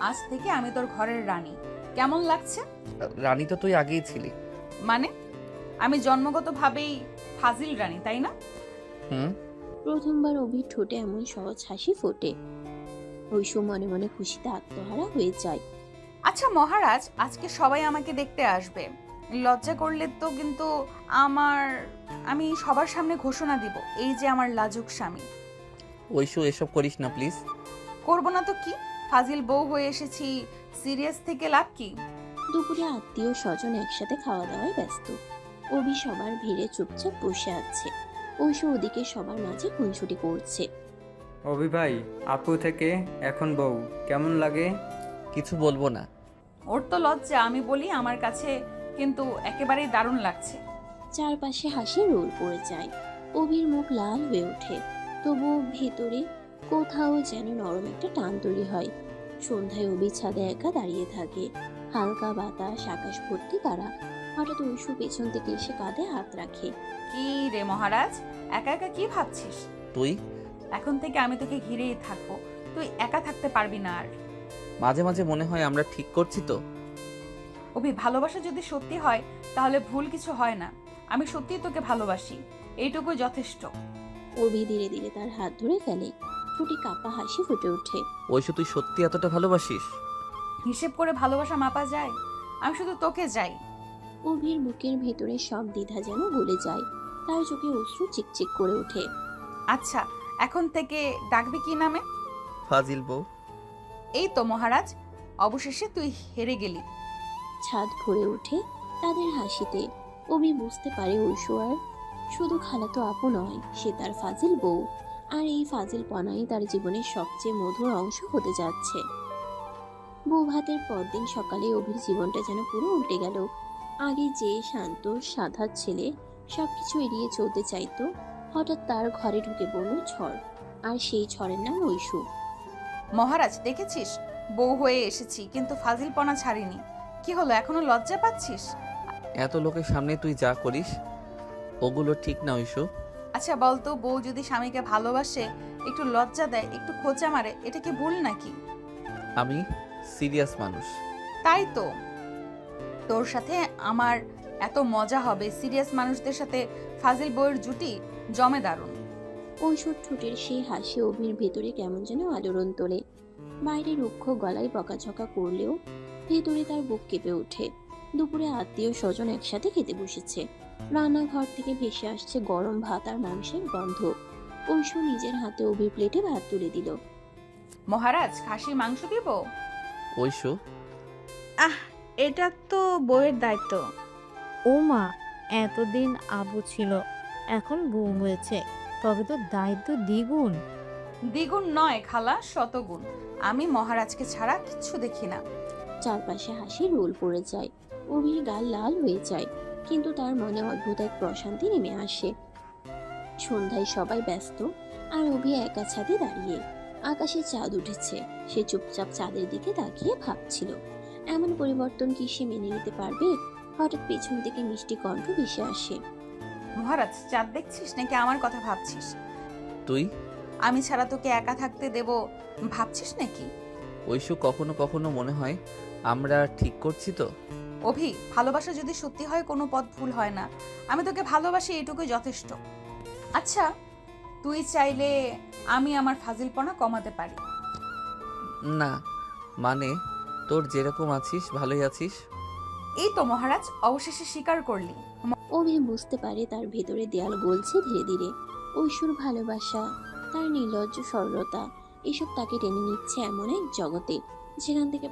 আজ থেকে আমি তোর ঘরের রানী, কেমন লাগছে? রানী তো তুই আগেই ছিলি। মানে? আমি জন্মগতভাবেই ফাজিল রানী, তাই না? হুম। প্রথমবার অভির ঠোঁটে এমন সহজ হাসি ফোটে। ঐশু মনে মনে খুশিতে আত্মহারা হয়ে যায়। আচ্ছা মহারাজ, আজকে সবাই আমাকে দেখতে আসবে। লজ্জা করলে তো কিন্তু আমি সবার সামনে ঘোষণা দিব, এই যে আমার লাজুক স্বামী। ঐশু এসব করিস না প্লিজ। করবো না তো কি, ফাজিল বউ হয়ে এসেছি, সিরিয়াস থেকে লাভ কি? দুপুরে আত্মীয় স্বজন একসাথে খাওয়া দাওয়ায় ব্যস্ত। অভি সবার ভিড়ে চুপচাপ বসে আছে। ঐশু ওদিকে সবার মাঝে খুনসুটি করছে। অভি ভাই, আপু থেকে এখন বউ কেমন লাগে? কিছু বলবো না। ওর তো লজ্জা, আমি বলি আমার কাছে কিন্তু একেবারেই দারুণ লাগছে। চারপাশে হাসি রোল পড়ে যায়। অভির মুখ লাল হয়ে ওঠে, তবুও ভেতরে কোথাও যেন নরম একটা টান তৈরি হয়। সন্ধ্যায় অভি ছাদে একা দাঁড়িয়ে থাকে। হালকা বাতাস, আকাশ ভর্তি তারা। হঠাৎ ঐশু পেছন থেকে এসে কাঁধে হাত রাখে। কি রে মহারাজ, একা একা কি ভাবছিস? তুই? এখন থেকে আমি তোকে ঘিরেই থাকবো, তুই একা থাকতে পারবি না আর। মাঝে মাঝে মনে হয় আমরা ঠিক করছি তো। অভি, ভালোবাসা যদি সত্যি হয় তাহলে ভুল কিছু হয় না। আমি সত্যিই তোকে ভালোবাসি, এইটুকুই যথেষ্ট। অভি ধীরে ধীরে তার হাত ধরে ফেলে। ঠোঁটে কাপা হাসি ফুটে ওঠে। ঐশু তুই সত্যি এতটা ভালোবাসিস? হিসেব করে ভালোবাসা মাপা যায়? আমি শুধু তোকে চাই। অভির বুকের ভেতরে সব দ্বিধা যেন গলে যায়। তার চোখে অশ্রু চিকচিক করে ওঠে। আচ্ছা, এখন থেকে ডাকবি কি নামে? ফাজিল বউ। এই তো মহারাজ, অবশেষে তুই হেরে গেলি। ছাদ ভরে ওঠে তাদের হাসিতে। অভি বুঝতে পারে ঐশু আর শুধু খালাতো আপু নয়, সে তার ফাজিল বউ। আর এই ফাজিল পনাই তার জীবনের সবচেয়ে মধুর অংশ হতে যাচ্ছে। বউ ভাতের পরদিন সকালে অভির জীবনটা যেন পুরো উল্টে গেল। আগে যে শান্ত সাদা ছেলে সবকিছু এড়িয়ে চলতে চাইতো, হঠাৎ তার ঘরে ঢুকে পড়ল ঝড়। আর সেই ঝড়ের নাম ঐশু। মহারাজ, দেখেছিস বউ হয়ে এসেছি, কিন্তু ফাজিলপনা ছাড়িনি। কি হলো, এখনো লজ্জা পাচ্ছিস? এত লোকের সামনে তুই যা করিস ওগুলো ঠিক না ঐশু। আচ্ছা বলতো, বউ যদি স্বামীকে ভালোবাসে, একটু লজ্জা দেয়, একটু খোঁচা মারে, এটা কি ভুল নাকি? আমি সিরিয়াস মানুষ। তাই তো, তোর সাথে আমার এত মজা হবে। সিরিয়াস মানুষদের সাথে ফাজিল বউয়ের জুটি জমে দারুণ। ঐশ্বর ঠোঁটের সেই হাসি অভির ভেতরে কেমন যেন আলোড়ন তোলে। বাইরে রুক্ষ গলায় বকাঝকা করলেও ভেতরে তার বুক কেঁপে ওঠে। দুপুরে আত্মীয় স্বজন একসাথে খেতে বসেছে। রান্নাঘর থেকে ভেসে আসছে গরম ভাত আর মাংসের গন্ধ। ঐশ্বর নিজের হাতে অভির প্লেটে ভাত তুলে দিল। মহারাজ, খাসির মাংস দিব? ঐশু, এটা তো বউয়ের দায়িত্ব। ও মা, এতদিন আবু ছিল, এখন বউ হয়েছে, তবে তো দায়িত্ব দ্বিগুণ। দ্বিগুণ নয় খালা, শতগুণ। আমি মহারাজকে ছাড়া কিচ্ছু দেখি না। চারপাশে হাসি রোল পড়ে যায়। অভির গাল লাল হয়ে যায়, কিন্তু তার মনে অদ্ভুত এক প্রশান্তি নেমে আসে। সন্ধ্যায় সবাই ব্যস্ত, আর অভি একা ছাদে দাঁড়িয়ে। আকাশে চাঁদ উঠেছে। সে চুপচাপ চাঁদের দিকে তাকিয়ে ভাবছিল, এমন পরিবর্তন কি সে মেনে নিতে পারবে? হঠাৎ পেছন থেকে মিষ্টি কণ্ঠ ভেসে আসে। মহারাজ, চাঁদ দেখছিস নাকি আমার কথা ভাবছিস? তুই? আমি ছাড়া তোকে একা থাকতে দেব ভাবছিস নাকি? ঐশু, কখনো কখনো মনে হয় আমরা ঠিক করছি তো। অভি, ভালোবাসা যদি সত্যি হয় কোনো পথ ভুল হয় না। আমি তোকে ভালোবাসি, এটুকুই যথেষ্ট। আচ্ছা, তুই চাইলে আমি আমার ফাজিলপনা কমাতে পারি। না, মানে তোর যেরকম আছিস ভালোই আছিস। এই তো মহারাজ, অবশেষে স্বীকার করলি। অভি বুঝতে পারে তার ভেতরে দেয়াল গলছে ধীরে ধীরে। ঐশ্বর ভালোবাসা, তার নির্লজ্জ সরলতা, এসব তাকে টেনে নিচ্ছে এমন এক জগতে যেখান থেকে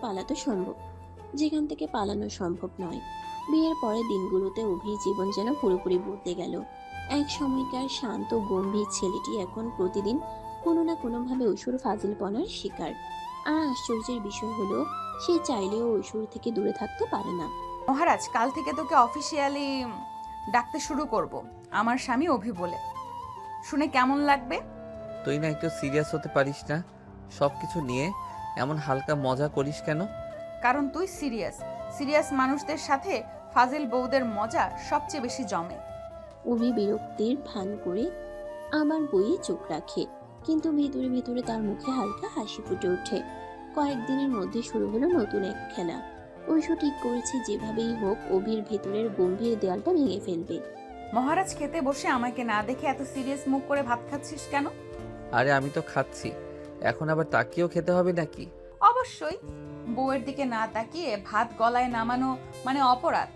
পালানো সম্ভব নয়। বিয়ের পরের দিনগুলোতে অভির জীবন যেন পুরোপুরি বদলে গেল। এক সময়কার শান্ত গম্ভীর ছেলেটি এখন প্রতিদিন কোনো না কোনোভাবে ঐশ্বর ফাজিলপনার শিকার। আর আশ্চর্যের বিষয় হলো, সে চাইলেও ঐশ্বর থেকে দূরে থাকতে পারে না। মহারাজ, কাল থেকে তোকে অফিসিয়ালি ডাকতে শুরু করব আমার স্বামী অভি বলে। শুনে কেমন লাগবে? তুই না একটু সিরিয়াস হতে পারিস না? সবকিছু নিয়ে এমন হালকা মজা করিস কেন? কারণ তুই সিরিয়াস মানুষদের সাথে ফাজিল বউদের মজা সবচেয়ে বেশি জমে। অভি বিরক্তির ভান করে আমার বইয়ে চোখ রাখে, কিন্তু ভেতরে ভেতরে তার মুখে হালকা হাসি ফুটে ওঠে। কয়েকদিনের মধ্যে শুরু হলো নতুন এক খেলা। ঐশ্বর ঠিক করেছে যেভাবেই হোক অভির ভেতরের গম্ভীর দেয়ালটা ভেঙে ফেলবে। মহারাজ, খেতে বসে আমাকে না দেখে এত সিরিয়াস মুখ করে ভাত খাচ্ছিস কেন? আরে আমি তো খাচ্ছি, এখন আবার তাকিয়েও খেতে হবে নাকি? অবশ্যই, বউয়ের দিকে না তাকিয়ে ভাত গলায় নামানো মানে অপরাধ।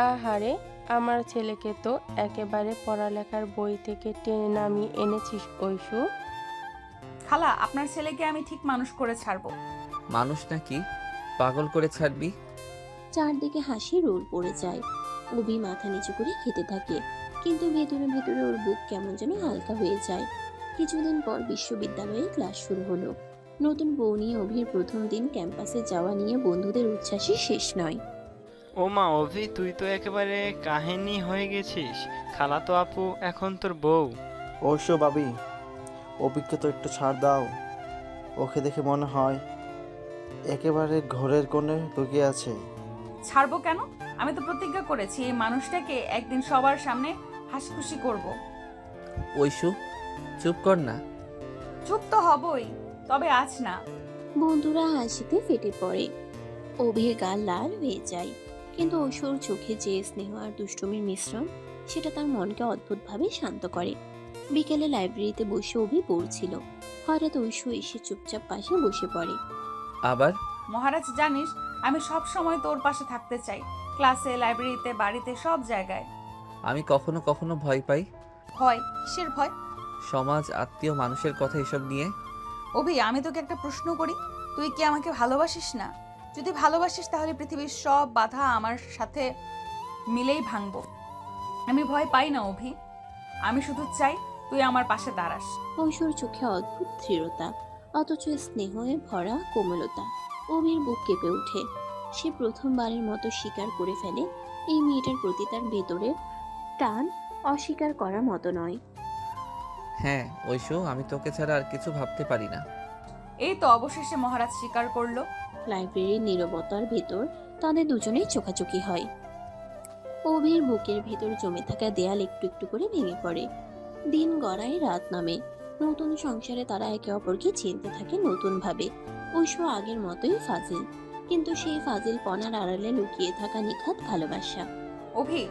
আহারে, আমার ছেলেকে তো একেবারে পড়ালেখার বই থেকে টেনে নামিয়ে এনেছিস ঐশু। খালা, আপনার ছেলেকে আমি ঠিক মানুষ করে ছাড়বো। মানুষ নাকি পাগল করে ছাড়বি? চারদিকে হাসি রোল পড়ে যায়। অভি মাথা নিচু করে খেতে থাকে, কিন্তু ভেতরে ভেতরে ওর বুক কেমন যেন হালকা হয়ে যায়। কিছুদিন পর বিশ্ববিদ্যালয়ে ক্লাস শুরু হলো। নতুন বউ নিয়ে অভির প্রথম দিন ক্যাম্পাসে যাওয়া নিয়ে বন্ধুদের উচ্ছ্বাসই শেষ নয়। ও মা অভি, তুই তো একেবারে কাহিনী হয়ে গেছিস। খালাতো আপু এখন তোর বউ। অবশ্য ভাবি, অভিকে তো একটু ছাড় দাও। ওকে দেখে মনে হয় একেবারে ঘরের কোণে লুকিয়ে আছে। ছাড়বো কেন? আমি তো প্রতিজ্ঞা করেছি এই মানুষটাকে একদিন সবার সামনে হাসি খুশি করব। ঐশু, চুপ কর না। চুপ তো হবই, তবে আজ না। বন্ধুরা হাসিতে ফেটে পড়ে। অভির গাল লাল হয়ে যায়, কিন্তু ঐশ্বর চোখে যে স্নেহ আর দুষ্টুমির মিশ্রণ, সেটা তার মনকে অদ্ভুতভাবে শান্ত করে। বিকেলে লাইব্রেরিতে বসে অভি পড়ছিল। হঠাৎ ঐশ্বর এসে চুপচাপ পাশে বসে পড়ে। আবার? মহারাজ, জানিস আমি সব সময় তোর পাশে থাকতে চাই, ক্লাসে, লাইব্রেরিতে, বাড়িতে, সব জায়গায়। আমি কখনো কখনো ভয় পাই। ভয়? কিসের ভয়? সমাজ, আত্মীয় মানুষের কথা এসব নিয়ে। অভি, আমি তোকে একটা প্রশ্ন করি, তুই কি আমাকে ভালোবাসিস না? যদি ভালোবাসিস তাহলে পৃথিবীর সব বাধা আমার সাথে মিলেই ভাঙবো। আমি ভয় পাই না অভি, আমি শুধু চাই তুই আমার পাশে দাঁড়াস। ঐশ্বর চোখে অদ্ভুত দৃঢ়তা, অথচ স্নেহে ভরা কোমলতা। অভির বুক কেঁপে ওঠে। সে প্রথমবারের মতো স্বীকার করে ফেলে এই মেয়েটার প্রতি তার ভেতরের টান অস্বীকার করার মতো নয়। হ্যাঁ ঐশু, আমি তোকে ছাড়া আর কিছু ভাবতে পারি না। এই তো অবশেষে মহারাজ স্বীকার করলো। লাইব্রেরির নীরবতার ভেতর তাদের দুজনেই চোখাচোখি হয়। অভির বুকের ভেতর জমে থাকা দেয়াল একটু একটু করে ভেঙে পড়ে। দিন গড়ায়, রাত নামে। নতুন সংসারে তারা একে অপরকে চিনতে থাকে নতুন ভাবে। ঐশু আগের মতোই ফাজিল, কিন্তু সেই ফাজিল পনার আড়ালে লুকিয়ে থাকা নিখাত ভালোবাসা। অভি,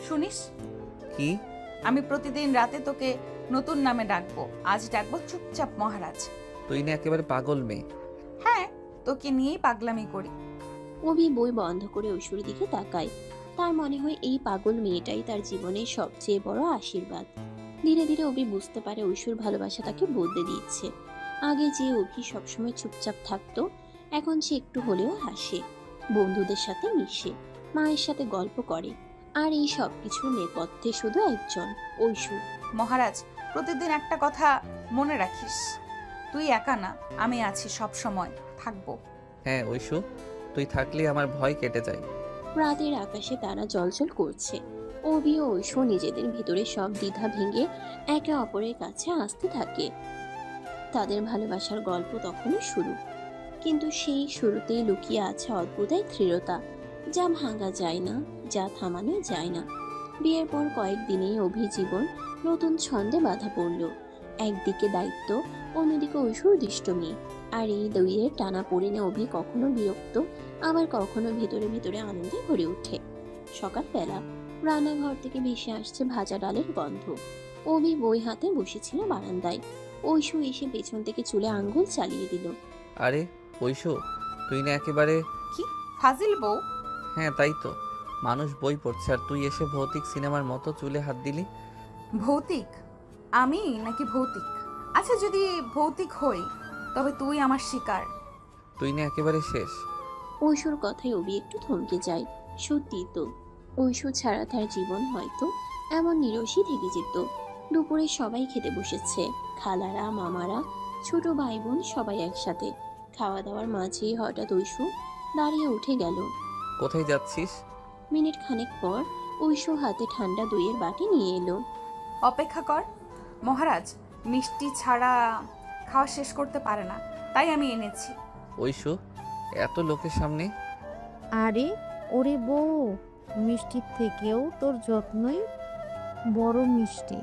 শুনিস? কি? আমি প্রতিদিন রাতে তোকে নতুন নামে ডাকবো। আজ ডাকবো চুপচাপ মহারাজ। তুই না একেবারে পাগল মেয়ে। হ্যাঁ, তোকে নিয়েই পাগলামি করি। অভি বই বন্ধ করে ঐশুর দিকে তাকায়। তার মনে হয় এই পাগল মেয়েটাই তার জীবনের সবচেয়ে বড় আশীর্বাদ। ধীরে ধীরে অভি বুঝতে পারে ঐশুর ভালোবাসা তাকে বদলে দিচ্ছে। আগে যে অভি সবসময় চুপচাপ থাকতো, এখন সে একটু হলেও হাসে, বন্ধুদের সাথে মিশে, মায়ের সাথে গল্প করে। আর এই সব কিছুর নেপথ্যে শুধু একজন, ঐশু। মহারাজ, প্রতিদিন একটা কথা মনে রাখিস, তুই একা না, আমি আছি, সব সময় থাকবো। হ্যাঁ ঐশু, তুই থাকলে আমার ভয় কেটে যায়। রাতের আকাশে তারা জলজল করছে। অভি ও ঐশু নিজেদের ভিতরে সব দ্বিধা ভেঙে একে অপরের কাছে আসতে থাকে। তাদের ভালোবাসার গল্প তখনই শুরু, কিন্তু সেই শুরুতেই লুকিয়ে আছে অদ্ভুত এক দৃঢ়তা, যা ভাঙা যায় না, যা থামানো যায় না। বিয়ের পর কয়েকদিনেই অভি জীবন নতুন ছন্দে বাধা পড়ল। একদিকে দায়িত্ব, অন্যদিকে ঐশুর দুষ্টুমি। আর এই দুইয়ের টানা পড়েনে অভি কখনো বিরক্ত, আবার কখনো ভেতরে ভেতরে আনন্দে ভরে ওঠে। সকালবেলা রান্নাঘর থেকে ভেসে আসছে ভাজা ডালের গন্ধ। অভি বই হাতে বসেছিল বারান্দায়। ঐশু এসে পেছন থেকে চুলে আঙ্গুল চালিয়ে দিল। আরে ঐশু, তুই না একেবারে... কি ফাজিল বউ! হ্যাঁ তাই তো, মানুষ বই পড়ছে আর তুই এসে ভৌতিক সিনেমার মতো চুলে হাত দিলি। ভৌতিক? আমি নাকি ভৌতিক? আচ্ছা, যদি ভৌতিক হই তবে তুই আমার শিকার। তুই না একেবারে শেষ। ঐশুর কথায় অভি একটু থমকে যায়। সত্যি তো, ঐশু ছাড়া তার জীবন হয়তো এমন নিরসই থেকে যেত। দুপুরে সবাই খেতে বসেছে, খালারা, মামারা, ছোট ভাই বোন সবাই একসাথে। খাওয়া দাওয়ার মাঝেই হঠাৎ ঐশু দাঁড়িয়ে উঠে গেল। কোথায় যাচ্ছিস? মিনিট খানেক পর ঐশু হাতে ঠান্ডা দইয়ের বাটি নিয়ে এলো। অপেক্ষা কর মহারাজ, মিষ্টি ছাড়া খাওয়া শেষ করতে পারে না, তাই আমি এনেছি। ঐশু, এত লোকের সামনে? আরে ওরে বউ, মিষ্টির থেকেও তোর যত্নই বড় মিষ্টি।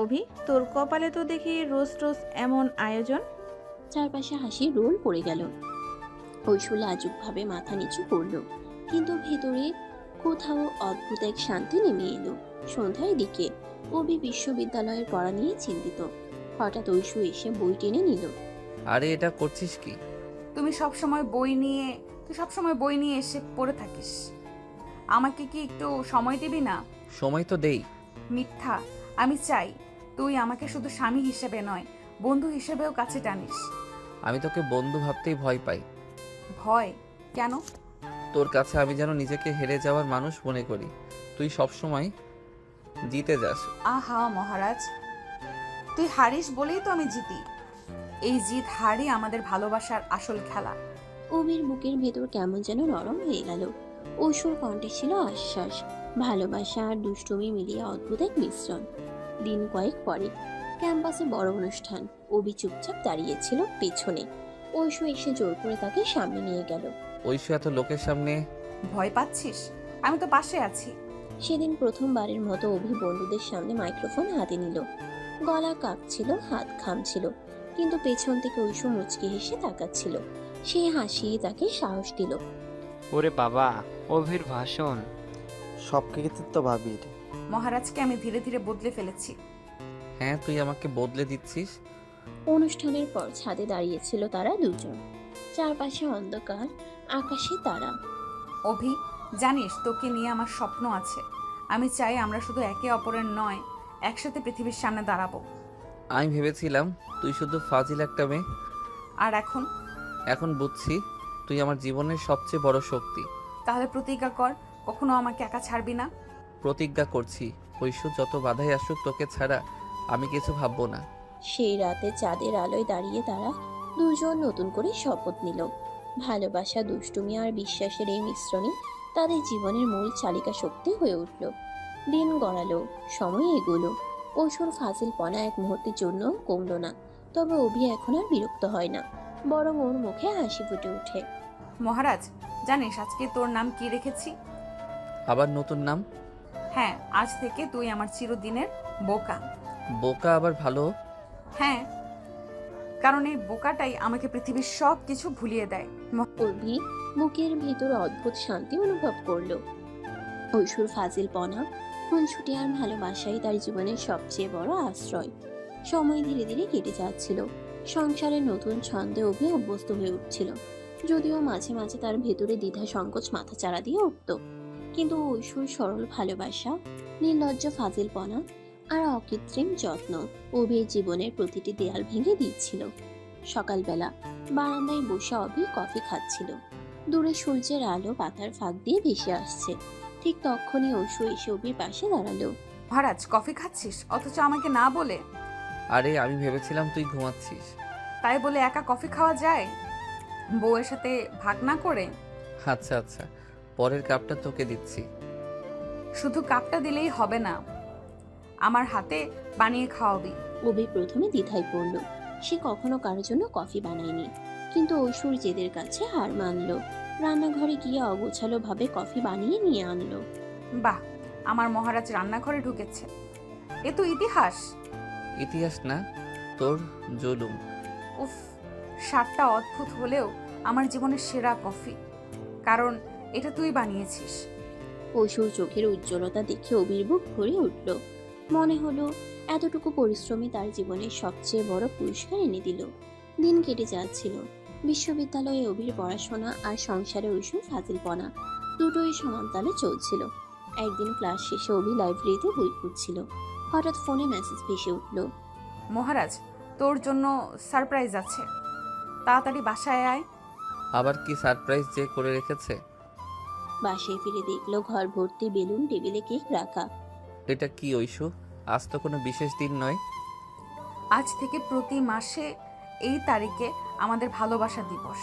অভি, তোর কপালে তো দেখি রোজ রোজ এমন আয়োজন। চারপাশে হাসি রোল পড়ে গেল। ঐশু লাজুকভাবে মাথা নিচু করল, কিন্তু ভেতরে কোথাও অদ্ভুত এক শান্তি নেমে এলো। সন্ধ্যার দিকে অভি বিশ্ববিদ্যালয়ের পড়া নিয়ে চিন্তিত। হঠাৎ ঐশু এসে বই টেনে নিল। আরে এটা করছিস কি? তুই সবসময় বই নিয়ে এসে পড়ে থাকিস, আমাকে কি একটু সময় দিবি না? সময় তো দেই। মিথ্যা। আমি চাই তুই আমাকে শুধু স্বামী হিসেবে নয়, বন্ধু হিসেবেও কাছে টানিস। আমি তোকে বন্ধু ভাবতেই ভয় পাই। ভয় কেন? তোর কাছে আমি যেন নিজেকে হেরে যাওয়ার মানুষ মনে করি। তুই সবসময় জিতে যাস। আহা মহারাজ, তুই হারিস বলেই তো আমি জিতি। এই জিত হারই আমাদের ভালোবাসার আসল খেলা। অভির বুকের ভেতর কেমন যেন নরম হয়ে গেল। ঐশুর কণ্ঠে ছিল আশ্বাস, ভালোবাসা আর দুষ্টুমি মিলিয়ে অদ্ভুত এক মিশ্রণ। দিন কয়েক পরে ক্যাম্পাসে বড় অনুষ্ঠান। অভি চুপচাপ দাঁড়িয়েছিল পেছনে। ঐশু এসে জোর করে তাকে সামনে নিয়ে গেল। ঐশু, এত লোকের সামনে ভয় পাচ্ছিস? আমি তো পাশে আছি। সেদিন প্রথমবারের মতো অভি বন্ধুদের সামনে মাইক্রোফোন হাতে নিল। গলা কাঁপছিল, হাত ঘামছিল, কিন্তু পেছন থেকে ঐশু মুচকি হেসে তাকাচ্ছিল। সেই হাসি তাকে সাহস দিল। ওরে বাবা, অভির ভাষণ! সব কৃতিত্ব ভাবির। মহারাজকে আমি ধীরে ধীরে বদলে ফেলেছি। হ্যাঁ, তুই আমাকে বদলে দিচ্ছিস। অনুষ্ঠানের পর ছাদে দাঁড়িয়েছিল তারা দুজন। চারপাশে অন্ধকার, আকাশে তারা। অভি, জানিস তোকে নিয়ে আমার স্বপ্ন আছে। আমি চাই আমরা শুধু একে অপরের নয়, একসাথে পৃথিবীর সামনে দাঁড়াবো। আমি ভেবেছিলাম তুই শুধু ফাজিল একটা মেয়ে। আর এখন বুঝছি তুই আমার জীবনের সবচেয়ে বড় শক্তি। তাহলে প্রতিজ্ঞা কর, কখনো আমাকে একা ছাড়বি না। প্রতিজ্ঞা করছি, ঐশু, যত বাধাই আসুক তোকে ছাড়া আমি কিছু ভাববো না। সেই রাতে চাঁদের আলোয় দাঁড়িয়ে তারা দুজন নতুন করে শপথ নিল। ভালোবাসা, দুষ্টুমি আর বিশ্বাসের এই মিশ্রণই তাদের জীবনের মূল চালিকা শক্তি হয়ে উঠল। দিন গড়ালো, সময় এগোলো। ঐশুর ফাজিলপনা এক মুহূর্তের জন্য কমল না, তবে অভি এখন আর বিরক্ত হয় না। বরং ওর মুখে হাসি ফুটে ওঠে। মহারাজ, জানিস আজকে তোর নাম কি রেখেছি? আবার নতুন নাম? হ্যাঁ, আজ থেকে তুই আমার চিরদিনের বোকা। বোকা আবার ভালো? হ্যাঁ, কারণ এই বোকাটাই আমাকে পৃথিবীর সব কিছু ভুলিয়ে দেয়। অভি বুকের ভেতরে অদ্ভুত শান্তি অনুভব করলো। ঐশুর ফাজিলপনা, খুনছুটি আর ভালোবাসাই তার জীবনের সবচেয়ে বড় আশ্রয়। সময় ধীরে ধীরে কেটে যাচ্ছিল। সংসারের নতুন ছন্দে অভি অভ্যস্ত হয়ে উঠছিল, যদিও মাঝে মাঝে তার ভেতরে দ্বিধা সংকোচ মাথাচাড়া দিয়ে উঠত। কিন্তু ঐশুর সরল ভালোবাসা, নির্লজ্জ ফাজিলপনা আর অকৃত্রিম যত্ন অভির জীবনের প্রতিটি দেয়াল ভেঙে দিচ্ছিল। সকালবেলা বারান্দায় বসে অভি কফি খাচ্ছিল। দূরে সূর্যের আলো পাতার ফাঁক দিয়ে ভেসে আসছে। ঠিক তখনই ঐশু এসে অভির পাশে দাঁড়ালো। মহারাজ, কফি খাচ্ছিস অথচ আমাকে না বলে? আরে আমি ভেবেছিলাম তুই ঘুমাচ্ছিস। তাই বলে একা কফি খাওয়া যায় বউয়ের সাথে ভাগ না করে? আচ্ছা আচ্ছা, পরের কাপটা তোকে দিচ্ছি। শুধু কাপটা দিলেই হবে না, আমার হাতে বানিয়ে খাওয়াবি। অভি প্রথমে দ্বিধায় পড়ল। সে কখনো কারোর জন্য কফি বানায়নি, কিন্তু ঐশুর জেদের কাছে হার মানলো। রান্নাঘরে গিয়ে অগোছালো ভাবে কফি বানিয়ে নিয়ে আনলো। বাহ, আমার মহারাজ রান্নাঘরে ঢুকেছে, এ তো ইতিহাস। ইতিহাস না, তোর জুলুম। উফ, স্বাদটা অদ্ভুত হলেও আমার জীবনের সেরা কফি, কারণ এটা তুই বানিয়েছিস। ঐশুর চোখের উজ্জ্বলতা দেখে অভির বুক ভরে উঠল। মনে হলো এতটুকু পরিশ্রমই তার জীবনের সবচেয়ে বড় পুরস্কার এনে দিল। দিন কেটে যাচ্ছিল। বিশ্ববিদ্যালয়ে অভির পড়াশোনা আর সংসারে ঐশুর ফাজিলপনা দুটোই সমানতালে চলছিল। একদিন ক্লাস শেষে অভি লাইব্রেরিতে বই খুঁজছিল। হঠাৎ ফোনে মেসেজ ভেসে উঠল। মহারাজ, তোর জন্য সারপ্রাইজ আছে, তাড়াতাড়ি বাসায় আয়। আবার কি সারপ্রাইজ যে করে রেখেছে? বাসায় ফিরে দেখলো ঘর ভর্তি বেলুন, টেবিলে কেক রাখা। এটা কি ঐশু? আজ তো কোনো বিশেষ দিন নয়। আজ থেকে প্রতি মাসে এই তারিখে আমাদের ভালোবাসা দিবস।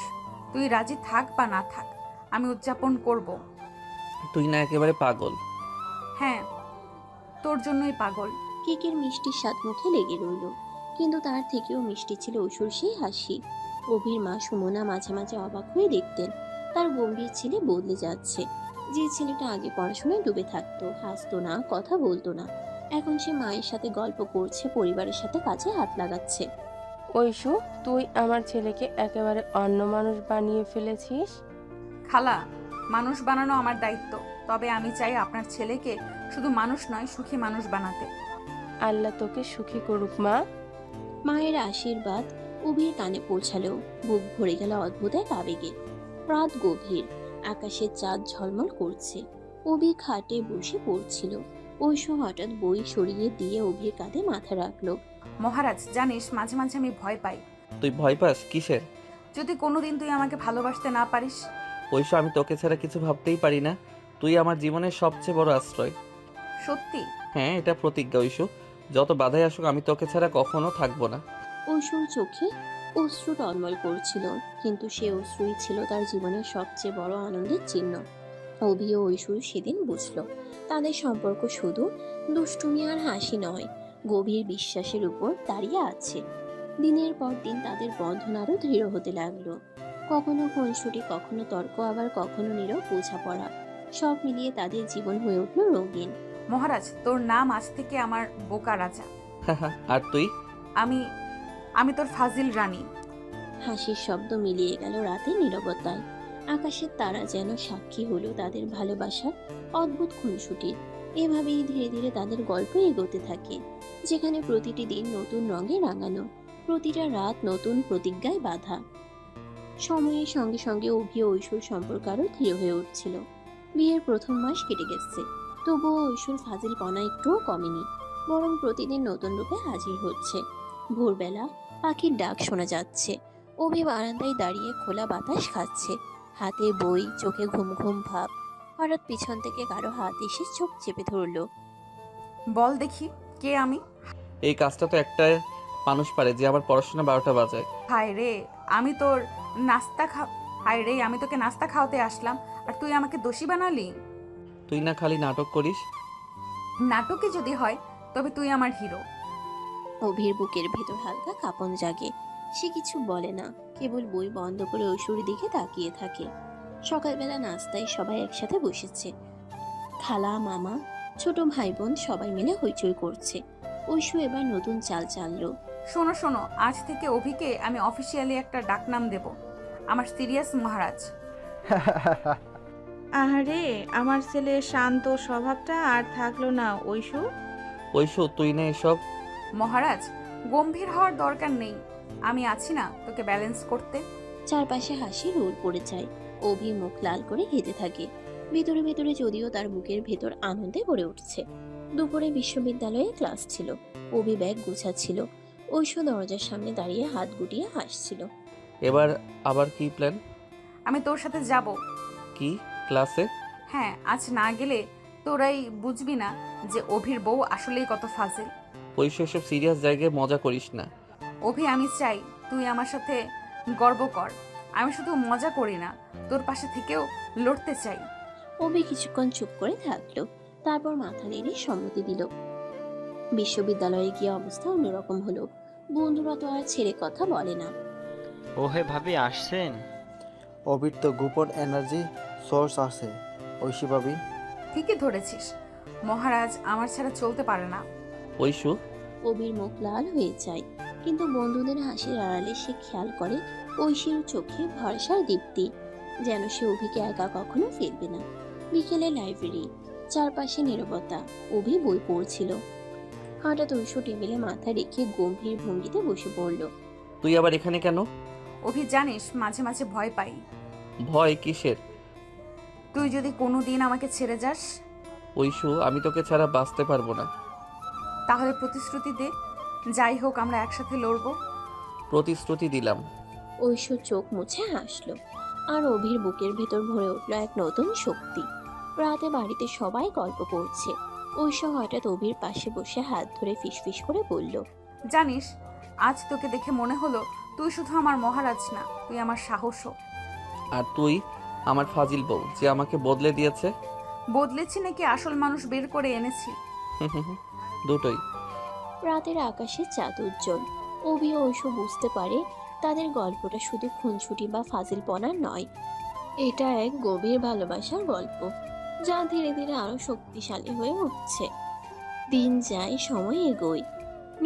তুই রাজি থাক বা না থাক, আমি উদযাপন করব। তুই না একেবারে পাগল? হ্যাঁ, তোর জন্যই পাগল। কেকের মিষ্টির স্বাদ মুখে লেগে রইল, কিন্তু তার থেকেও মিষ্টি ছিল ঐশুর সেই হাসি। অভির মা সুমনা মাঝে মাঝে অবাক হয়ে দেখতেন তার গম্ভীর ছেলে বদলে যাচ্ছে। যে ছেলেটা আগে পড়াশোনায় ডুবে থাকতো, হাসতো না, কথা বলতো না, এখন সে মায়ের সাথে গল্প করছে, পরিবারের সাথে কাজে হাত লাগাচ্ছে। ঐশু, তুই আমার ছেলেকে একেবারে অন্য মানুষ বানিয়ে ফেলেছিস। খালা, মানুষ বানানো আমার দায়িত্ব, তবে আমি চাই আপনার ছেলেকে শুধু মানুষ নয়, সুখী মানুষ বানাতে। আল্লাহ তোকে সুখী করুক মা। মায়ের আশীর্বাদ অভির কানে পৌঁছালো। বুক ভরে গেল অদ্ভুত এক আবেগে। রাত গভীর, আকাশের চাঁদ ঝলমল করছে। অভি খাটে বসে পড়ছিল। ঐশু হঠাৎ বই সরিয়ে দিয়ে অভির কাঁধে মাথা রাখলো। মহারাজ, জানিস মাঝে মাঝে আমি ভয় পাই। তুই ভয় পাস কিসের? যদি কোনোদিন তুই আমাকে ভালোবাসতে না পারিস। ঐশু, আমি তোকে ছাড়া কিছু ভাবতেই পারি না। তুই আমার জীবনের সবচেয়ে বড় আশ্রয়। সত্যি? হ্যাঁ, এটা প্রতিজ্ঞা ঐশু। যত বাধাই আসুক আমি তোকে ছাড়া কখনো থাকবো না। ঐশুর চোখে অশ্রু টলমল করছিল, কিন্তু সে অশ্রুই ছিল তার জীবনের সবচেয়ে বড় আনন্দের চিহ্ন। অভি ও ঐশু সেদিন বুঝলো তাদের সম্পর্ক শুধু দুষ্টুমি আর হাসি নয়, গভীর বিশ্বাসের উপর দাঁড়িয়ে আছে। দিনের পর দিন তাদের বন্ধন আরো দৃঢ় হতে লাগলো। কখনো খুনসুটি, কখনো তর্ক, আবার কখনো নীরব বোঝাপড়া। সব মিলিয়ে তাদের জীবন হয়ে উঠল রঙিন। মহারাজ, তোর নাম আজ থেকে আমার বোকা রাজা। আর তুই? আমি তোর ফাজিল রানী। হাসির শব্দ মিলিয়ে গেল রাতের নীরবতায়। আকাশের তারা যেন সাক্ষী হলো তাদের ভালোবাসার অদ্ভুত খুনসুটির। এভাবেই ধীরে ধীরে তাদের গল্প এগোতে থাকে, যেখানে প্রতিটি দিন নতুন রঙে রাঙানো, প্রতিটা রাত নতুন প্রতিজ্ঞায় বাঁধা। সময়ের সঙ্গে সঙ্গে অভি ও ঐশুর সম্পর্ক আরও দৃঢ় হয়ে উঠছিল। বিয়ের প্রথম মাস কেটে গেছে, তবুও ঐশুর ফাজিলপনা একটুও কমেনি, বরং প্রতিদিন নতুন রূপে হাজির হচ্ছে। ভোরবেলা পাখির ডাক শোনা যাচ্ছে। অভি বারান্দায় দাঁড়িয়ে খোলা বাতাস খাচ্ছে, হাতে বই, চোখে ঘুম ঘুম ভাব। হঠাৎ পিছন থেকে কারো হাত এসে চোখ চেপে ধরলো। বল দেখি, কে আমি? এই কাজটা তো একটা মানুষ পারে যে আবার পড়াশোনা 12টা বাজায়। হায় রে, আমি তোকে নাস্তা খাওয়াতে আসলাম, আর তুই আমাকে দোষী বানালি। তুই না খালি নাটক করিস? নাটকে যদি হয় তবে তুই আমার হিরো। অভির বুকের ভেতর হালকা কাঁপন জাগে। সে কিছু বলে না, কেবল বই বন্ধ করে ঐশ্বর দিকে তাকিয়ে থাকে। সকালবেলা নাস্তায় সবাই একসাথে বসেছে। খালা, মামা, ছোট ভাই বোন সবাই মিলে হইচই করছে। ঐশু এবার নতুন চাল চাললো। শোনো শোনো, আজ থেকে অভিকে আমি অফিসিয়ালি একটা ডাকনাম দেব, আমার সিরিয়াস মহারাজ। আহারে, আমার ছেলে শান্ত স্বভাবটা আর থাকলো না ঐশু। ঐশু, তুই না এসব। মহারাজ, গম্ভীর হওয়ার দরকার নেই, আমি আছি না তোকে ব্যালেন্স করতে। চারপাশে হাসি রোল পড়ে যায়। অভি মুখ লাল করে হেঁটে থাকে। ভেতরে ভেতরে যদিও তার বুকের ভেতর আনন্দে ভরে উঠছে। দুপুরে বিশ্ববিদ্যালয়ে ক্লাস ছিল। অভি ব্যাগ গুছাচ্ছিল। ঐশু দরজার সামনে দাঁড়িয়ে হাত গুটিয়ে হাসছিল। এবার আবার কি প্ল্যান? আমি তোর সাথে যাব। কি ক্লাসে? হ্যাঁ, আজ না গেলে তোরাই বুঝবি না যে অভির বউ আসলেই কত ফাজিল। ঐশু, এসব সিরিয়াস জায়গায় মজা করিস না। অভি, আমি চাই তুই আমার সাথে গর্ব কর। আমি শুধু মজা করি না, তোর পাশে থেকেও লড়তে চাই। অভি কিছুক্ষণ চুপ করে থাকলো, তারপর মাথা নেড়ে সম্মতি দিল। বিশ্ববিদ্যালয়ে গিয়ে অবস্থা অন্যরকম হলো। বন্ধুরা তো আর ছেড়ে কথা বলে না। ওহে ভাবি আসছেন? অবির তো গোপন এনার্জি সোর্স আছে ঐশী ভাবি। ঠিকই ধরেছিস, মহারাজ আমার ছাড়া চলতে পারে না। ঐশু, অভির মুখ লাল হয়ে যায়, কিন্তু বন্ধুদের হাসির আড়ালে সে খেয়াল করে ঐশীর চোখে ভরসার দীপ্তি, যেন সে অভিকে একা কখনো ফেলবে না। বিকেলে লাইব্রেরি, চারপাশে নীরবতা। অভি বই পড়ছিল। হঠাৎ ঐশু টেবিলে মাথা রেখে গম্ভীর ভঙ্গিতে বসে পড়ল। তুই আবার এখানে কেন? অভি, জানিস মাঝে মাঝে ভয় পাই। ভয় কিসের? তুই যদি কোনোদিন আমাকে ছেড়ে যাস। ঐশু, আমি তোকে ছাড়া বাঁচতে পারবো না। তাহলে প্রতিশ্রুতি দে, যাই হোক আমরা একসাথে লড়বো। প্রতিশ্রুতি দিলাম। ঐশু চোখ মুছে হাসলো, আর অভির বুকের ভেতর ভরে উঠল এক নতুন শক্তি। রাতে বাড়িতে সবাই গল্প করছে। ঐশু হঠাৎ অভির পাশে বসে হাত ধরে ফিসফিস করে বলল, জানিস, আজ তোকে দেখে মনে হলো তুই শুধু আমার মহারাজ না, তুই আমার সাহসও। আর তুই আমার ফাজিল বউ, যে আমাকে বদলে দিয়েছে। বদলেছি নাকি আসল মানুষ বের করে এনেছি? দুটোই। রাতের আকাশে চাঁদ উজ্জ্বল। অভি ও ঐশু বুঝতে পারে তাদের গল্পটা শুধু খুনছুটি বা ফাজিলপনার নয়, এটা এক গভীর ভালোবাসার গল্প, যা ধীরে ধীরে আরো শক্তিশালী হয়ে উঠছে। দিন যায়, সময় এগোয়।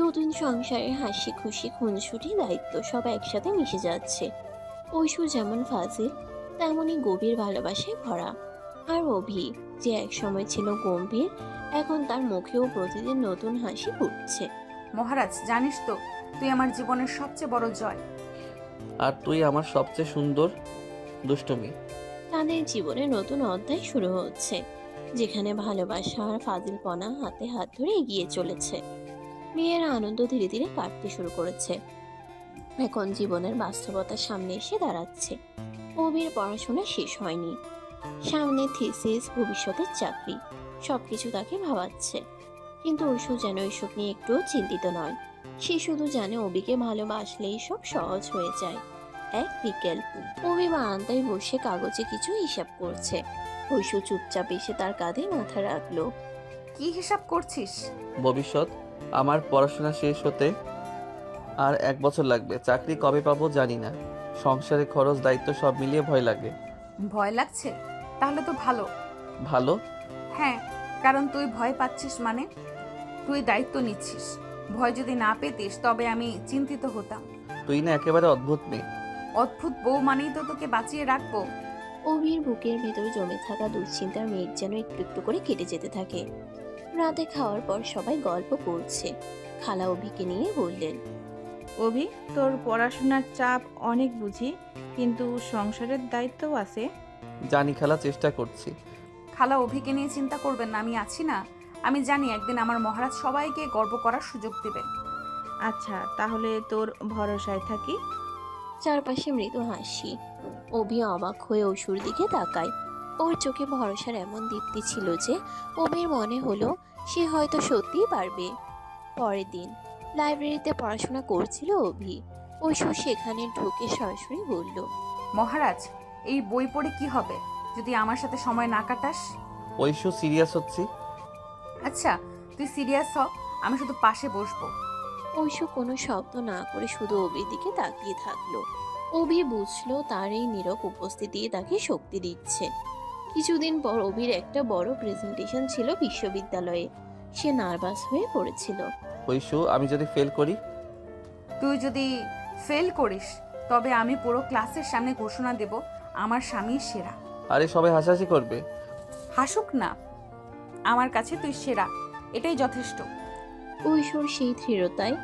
নতুন সংসারের হাসি খুশি, খুনছুটি, দায়িত্ব সব একসাথে মিশে যাচ্ছে। ঐশু যেমন ফাজিল, তেমনই গভীর ভালোবাসায় ভরা। আর অভি, যে একসময় ছিল গম্ভীর, এখন তার মুখেও প্রতিদিন নতুন হাসি ফুটছে। মহারাজ, জানিস তো তুই আমার জীবনের সবচেয়ে বড় জয়। আর তুই আমার সবচেয়ে সুন্দর দুষ্টুমি। তাদের জীবনে নতুন অধ্যায় শুরু হচ্ছে, যেখানে ভালোবাসা আর ফাজিলপনা হাতে হাত ধরে এগিয়ে চলেছে। মেয়েরা আনন্দ ধীরে ধীরে কাটতে শুরু করেছে। এখন জীবনের বাস্তবতার সামনে এসে দাঁড়াচ্ছে। অভির পড়াশোনা শেষ হয়নি, সামনে থিসিস, ভবিষ্যতের চাকরি, সবকিছু তাকে ভাবাচ্ছে। কিন্তু ঐশু যেন এইসব নিয়ে একটুও চিন্তিত নয়। সে শুধু জানে অভিকে ভালোবাসলেই সব সহজ হয়ে যায়। এক বিকেল, অভি বারান্দায় বসে কাগজে কিছু হিসাব করছে। ঐশু চুপচাপ এসে তার কাঁধে মাথা রাখলো। কি হিসাব করছিস? ভবিষ্যৎ, আমার পড়াশোনা শেষ হতে আর 1 বছর লাগবে। চাকরি কবে পাবো জানি না। সংসারে খরচ, দায়িত্ব সব মিলিয়ে ভয় লাগে। ভয় লাগছে? তাহলে তো ভালো। ভালো? হ্যাঁ, কারণ তুই ভয় পাচ্ছিস মানে তুই দায়িত্ব নিচ্ছিস। ভয় যদি না পেতিস তবে আমি চিন্তিত হতাম। তুই না একেবারে অদ্ভুত মেয়ে। অদ্ভুত বউ মানেই তো তোকে বাঁচিয়ে রাখবো। অভির বুকের ভেতর জমে থাকা দুশ্চিন্তার মেঘ যেন একটু একটু করে কেটে যেতে থাকে। রাতে খাওয়ার পর সবাই গল্প করছে। খালা অভিকে নিয়ে বললেন, অভি, তোর পড়াশোনার চাপ অনেক বুঝি, কিন্তু সংসারের দায়িত্বও আছে। জানি খালা, চেষ্টা করছি। খালা, অভিকে নিয়ে চিন্তা করবেন না, আমি আছি না। আমি জানি একদিন আমার মহারাজ সবাইকে গর্ব করার সুযোগ দিবে। আচ্ছা, তাহলে তোর ভরসায় থাকি। চারপাশে মৃদু হাসি। অভি অবাক হয়ে ঐশুর দিকে তাকায়। ওর চোখে ভরসার এমন দীপ্তি ছিল যে অভির মনে হলো সে হয়তো সত্যিই পারবে। পরের দিন লাইব্রেরিতে পড়াশোনা করছিল অভি। ঐশু সেখানে ঢুকে সরাসরি বলল, মহারাজ, এই বই পড়ে কি হবে যদি আমার সাথে সময় না কাটাস? ঐশু, সিরিয়াস হচ্ছি। আচ্ছা, তুই সিরিয়াস হ, আমি শুধু পাশে বসবো। ঐশু কোনো শব্দ না করে শুধু অভির দিকে তাকিয়ে থাকলো। অভি বুঝলো তার এই নীরব উপস্থিতি তাকে শক্তি দিচ্ছে। কিছুদিন পর অভির একটা বড় প্রেজেন্টেশন ছিল বিশ্ববিদ্যালয়ে। সে নার্ভাস হয়ে পড়েছিল। ঐশু, আমি যদি ফেল করি? তুই যদি ফেল করিস তবে আমি পুরো ক্লাসের সামনে ঘোষণা দেব আমার স্বামী সেরা। আরে সবাই হাসাহাসি করবে। হাসুক না, আমার কাছে তুই সেরা, এটাই যথেষ্ট। ঐশ্বর সেই দৃঢ়তায়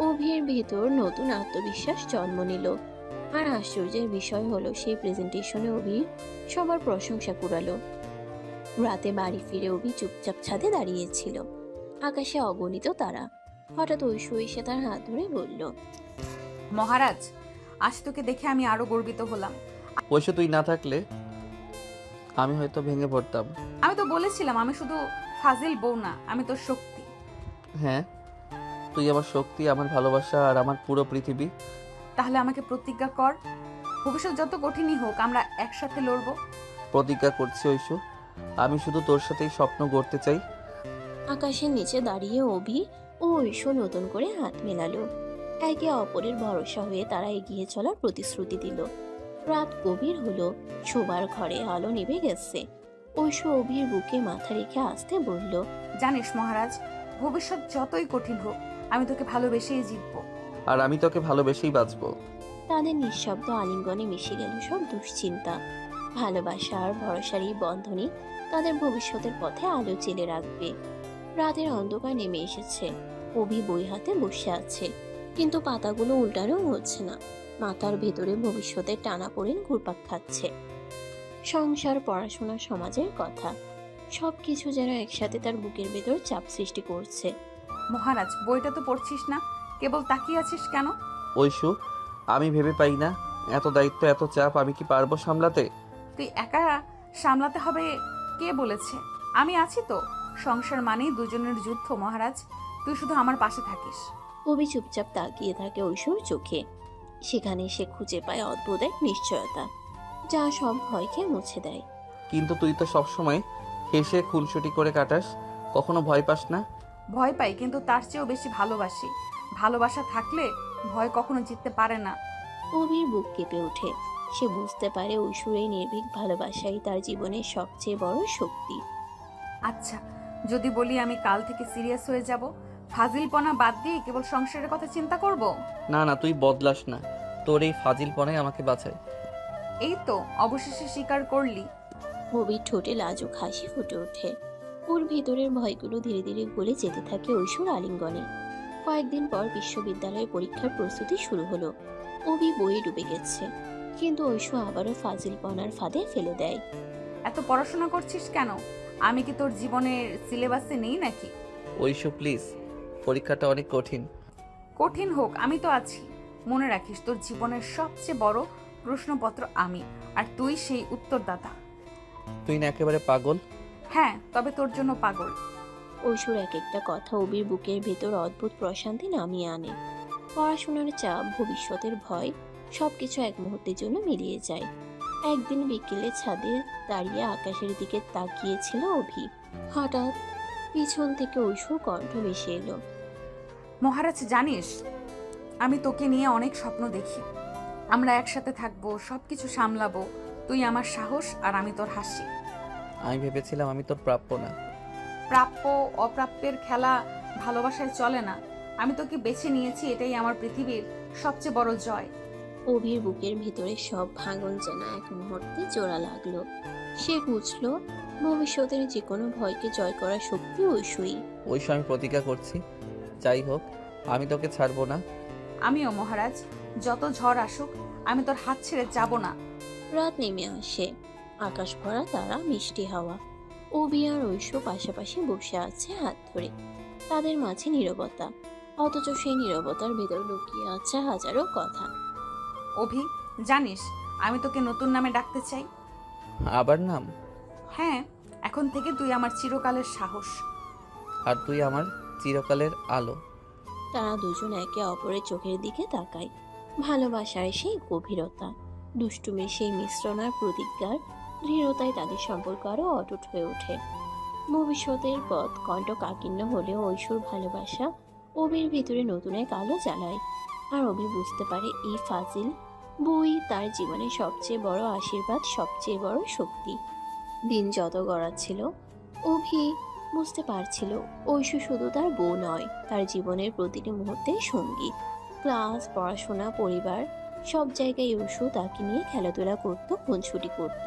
অভির ভেতর নতুন আত্মবিশ্বাস জন্ম নিল। আর আশ্চর্যের বিষয় হলো সেই প্রেজেন্টেশনে অভি সবার প্রশংসা কুড়ালো। রাতে বাড়ি ফিরে অভি চুপচাপ ছাদে দাঁড়িয়েছিল। আকাশে অগণিত তারা। হঠাৎ ঐশু এসে তার হাত ধরে বলল, মহারাজ, আজ তোকে দেখে আমি আরো গর্বিত হলাম। ঐশু, তুই না থাকলে আমি হয়তো ভেঙে পড়তাম। আমি তো বলেছিলাম আমি শুধু ফাজিল বউ না, আমি তোর শক্তি। হ্যাঁ, তুই আমার শক্তি, আমার ভালোবাসা আর আমার পুরো পৃথিবী। তাহলে আমাকে প্রতিজ্ঞা কর, ভবিষ্যৎ যত কঠিনই হোক আমরা একসাথে লড়বো। প্রতিজ্ঞা করছি ঐশু, আমি শুধু তোর সাথেই স্বপ্ন গড়তে চাই। আকাশের নিচে দাঁড়িয়ে অভি ও ঐশু নতুন করে হাত মেলালো। একে অপরের ভরসা হয়ে তারা এগিয়ে চলার প্রতিশ্রুতি দিল। রাত গভীর হলো, শোবার ঘরে আলো নিভে গেছে। ঐশু অভির বুকে মাথা রেখে আসতে বলল, জানিস মহারাজ, ভবিষ্যৎ যতই কঠিন হোক আমি তোকে ভালোবেসেই জিতবো। আর আমি তোকে ভালোবেসেই বাঁচবো। তাদের নিঃশব্দ আলিঙ্গনে মিশে গেল সব দুশ্চিন্তা। ভালোবাসা আর ভরসার এই বন্ধনই তাদের ভবিষ্যতের পথে আলো জেলে রাখবে। রাতের অন্ধকার নেমে এসেছে। অভি বই হাতে বসে আছে, কিন্তু পাতাগুলো উল্টানো হচ্ছে না। মাথার ভেতরে ভবিষ্যতের টানাপোড়েন ঘুরপাক খাচ্ছে। সংসার, পড়াশোনা, সমাজের কথা সবকিছু যেন একসাথে তার বুকের ভেতর চাপ সৃষ্টি করছে। মহারাজ, বইটা তো পড়ছিস না, কেবল তাকিয়ে আছিস কেন? ঐশু, আমি ভেবে পাই না, এত দায়িত্ব, এত চাপ আমি কি পারবো সামলাতে? তুই একা সামলাতে হবে কে বলেছে? আমি আছি তো। সংসার মানেই দুজনের যুদ্ধ মহারাজ, তুই শুধু আমার পাশে থাকিস। অভি চুপচাপ তাকিয়ে থাকে ঐশুর চোখে। সেখানে সে খুঁজে পায় অদ্ভুত এক নিশ্চয়তা, যা সব ভয়কে মুছে দেয়। কিন্তু তুই তো সবসময় হেসে খুনসুটি করে কাটাস, কখনো ভয় পাস না? ভয় পাই, কিন্তু তার চেয়েও বেশি ভালোবাসি। ভালোবাসা থাকলে ভয় কখনো জিততে পারে না। অভির বুক কেঁপে ওঠে। সে বুঝতে পারে ঐশুর এই নির্ভীক ভালোবাসাই তার জীবনের সবচেয়ে বড় শক্তি। আচ্ছা, যদি বলি আমি কাল থেকে সিরিয়াস হয়ে যাব, ফাজিলপনা বাদ দিয়ে কেবল সংসারের কথা চিন্তা করব? না না, তুই বদলাস না, তোর এই ফাজিলপনাই আমাকে বাঁচায়। এই তো অবশেষে স্বীকার করলি। অভির ঠোঁটে লাজুক হাসি ফুটে ওঠে। ওর ভেতরের ভয়গুলো ধীরে ধীরে গলে যেতে থাকে ঐশুর আলিঙ্গনে। কয়েকদিন পর বিশ্ববিদ্যালয়ে পরীক্ষার প্রস্তুতি শুরু হলো। অভি বইয়ে ডুবে গেছে, কিন্তু ঐশু আবারও ফাজিলপনার ফাঁদে ফেলে দেয়। এত পড়াশোনা করছিস কেন? আমি কি তোর জীবনের সিলেবাসে নেই নাকি? ঐশু প্লিজ, পরীক্ষাটা অনেক কঠিন। কঠিন হোক, আমি তো আছি। মনে রাখিস, তোর জীবনের সবচেয়ে বড় প্রশ্নপত্র আমি, আর তুই সেই উত্তরদাতা। তুই না একেবারে পাগল? হ্যাঁ, তবে তোর জন্য পাগল। ঐশুর এক একটা কথা অভির বুকের ভেতর অদ্ভুত প্রশান্তি নামিয়ে আনে। পড়াশোনার চাপ, ভবিষ্যতের ভয়, সবকিছু এক মুহূর্তের জন্য মিলিয়ে যায়। একদিন বিকেলে ছাদে দাঁড়িয়ে আকাশের দিকে তাকিয়েছিল অভি। হঠাৎ পিছন থেকে ঐশুর কণ্ঠ ভেসে এলো, মহারাজ জানিস, আমি তোকে নিয়ে অনেক স্বপ্ন দেখি। আমরা একসাথে থাকবো, সবকিছু সামলাবো। তুই আমার সাহস আর আমি তোর হাসি। আমি ভেবেছিলাম আমি তোর প্রাপ্য না। প্রাপ্য অপ্রাপ্যের খেলা ভালোবাসায় চলে না। আমি তোকে বেছে নিয়েছি, এটাই আমার পৃথিবীর সবচেয়ে বড় জয়। অভির বুকের ভিতরে সব ভাঙন যেন এক মুহূর্তে জোড়া লাগলো। সে বুঝলো ভবিষ্যতের যে কোনো ভয়কে জয় করার শক্তি ঐশুই। ঐশু, আমি প্রতিজ্ঞা করছি, যাই হোক আমি তোকে ছাড়বো না। আমিও মহারাজ, যত ঝড় আসুক আমি তোর হাত ছেড়ে যাব না। রাত নেমে আসে, আকাশ ভরা তারা, মিষ্টি হাওয়া। অভি আর ঐশু পাশাপাশি বসে আছে হাত ধরে। তাদের মাঝে নীরবতা, অথচ সেই নীরবতার ভেতর লুকিয়ে আছে হাজারো কথা। অভি, জানিস আমি তোকে নতুন নামে ডাকতে চাই। আবার নাম? হ্যাঁ, এখন থেকে তুই আমার চিরকালের সাহস। আর তুই আমার চিরকালের আলো। তারা দুজন একে অপরের চোখের দিকে তাকায়। ভালোবাসার সেই গভীরতা, দুষ্টুমির সেই মিশ্রণ আর প্রতিজ্ঞার দৃঢ়তায় তাদের সম্পর্ক আরও অটুট হয়ে ওঠে। ভবিষ্যতের পথ কণ্ঠকাকীর্ণ হলেও ঐশুর ভালোবাসা অভির ভিতরে নতুন এক আলো জ্বালায়। আর অভি বুঝতে পারে এই ফাজিল বই তার জীবনের সবচেয়ে বড় আশীর্বাদ, সবচেয়ে বড় শক্তি। দিন যত গড়াচ্ছিল অভি বুঝতে পারছিল ঐশু শুধু তার বউ নয়, তার জীবনের প্রতিটি মুহূর্তের সঙ্গী। ক্লাস, পড়াশোনা, পরিবার, সব জায়গায় ঐশু তাকে নিয়ে খেলাধুলা করত, খুনছুটি করত,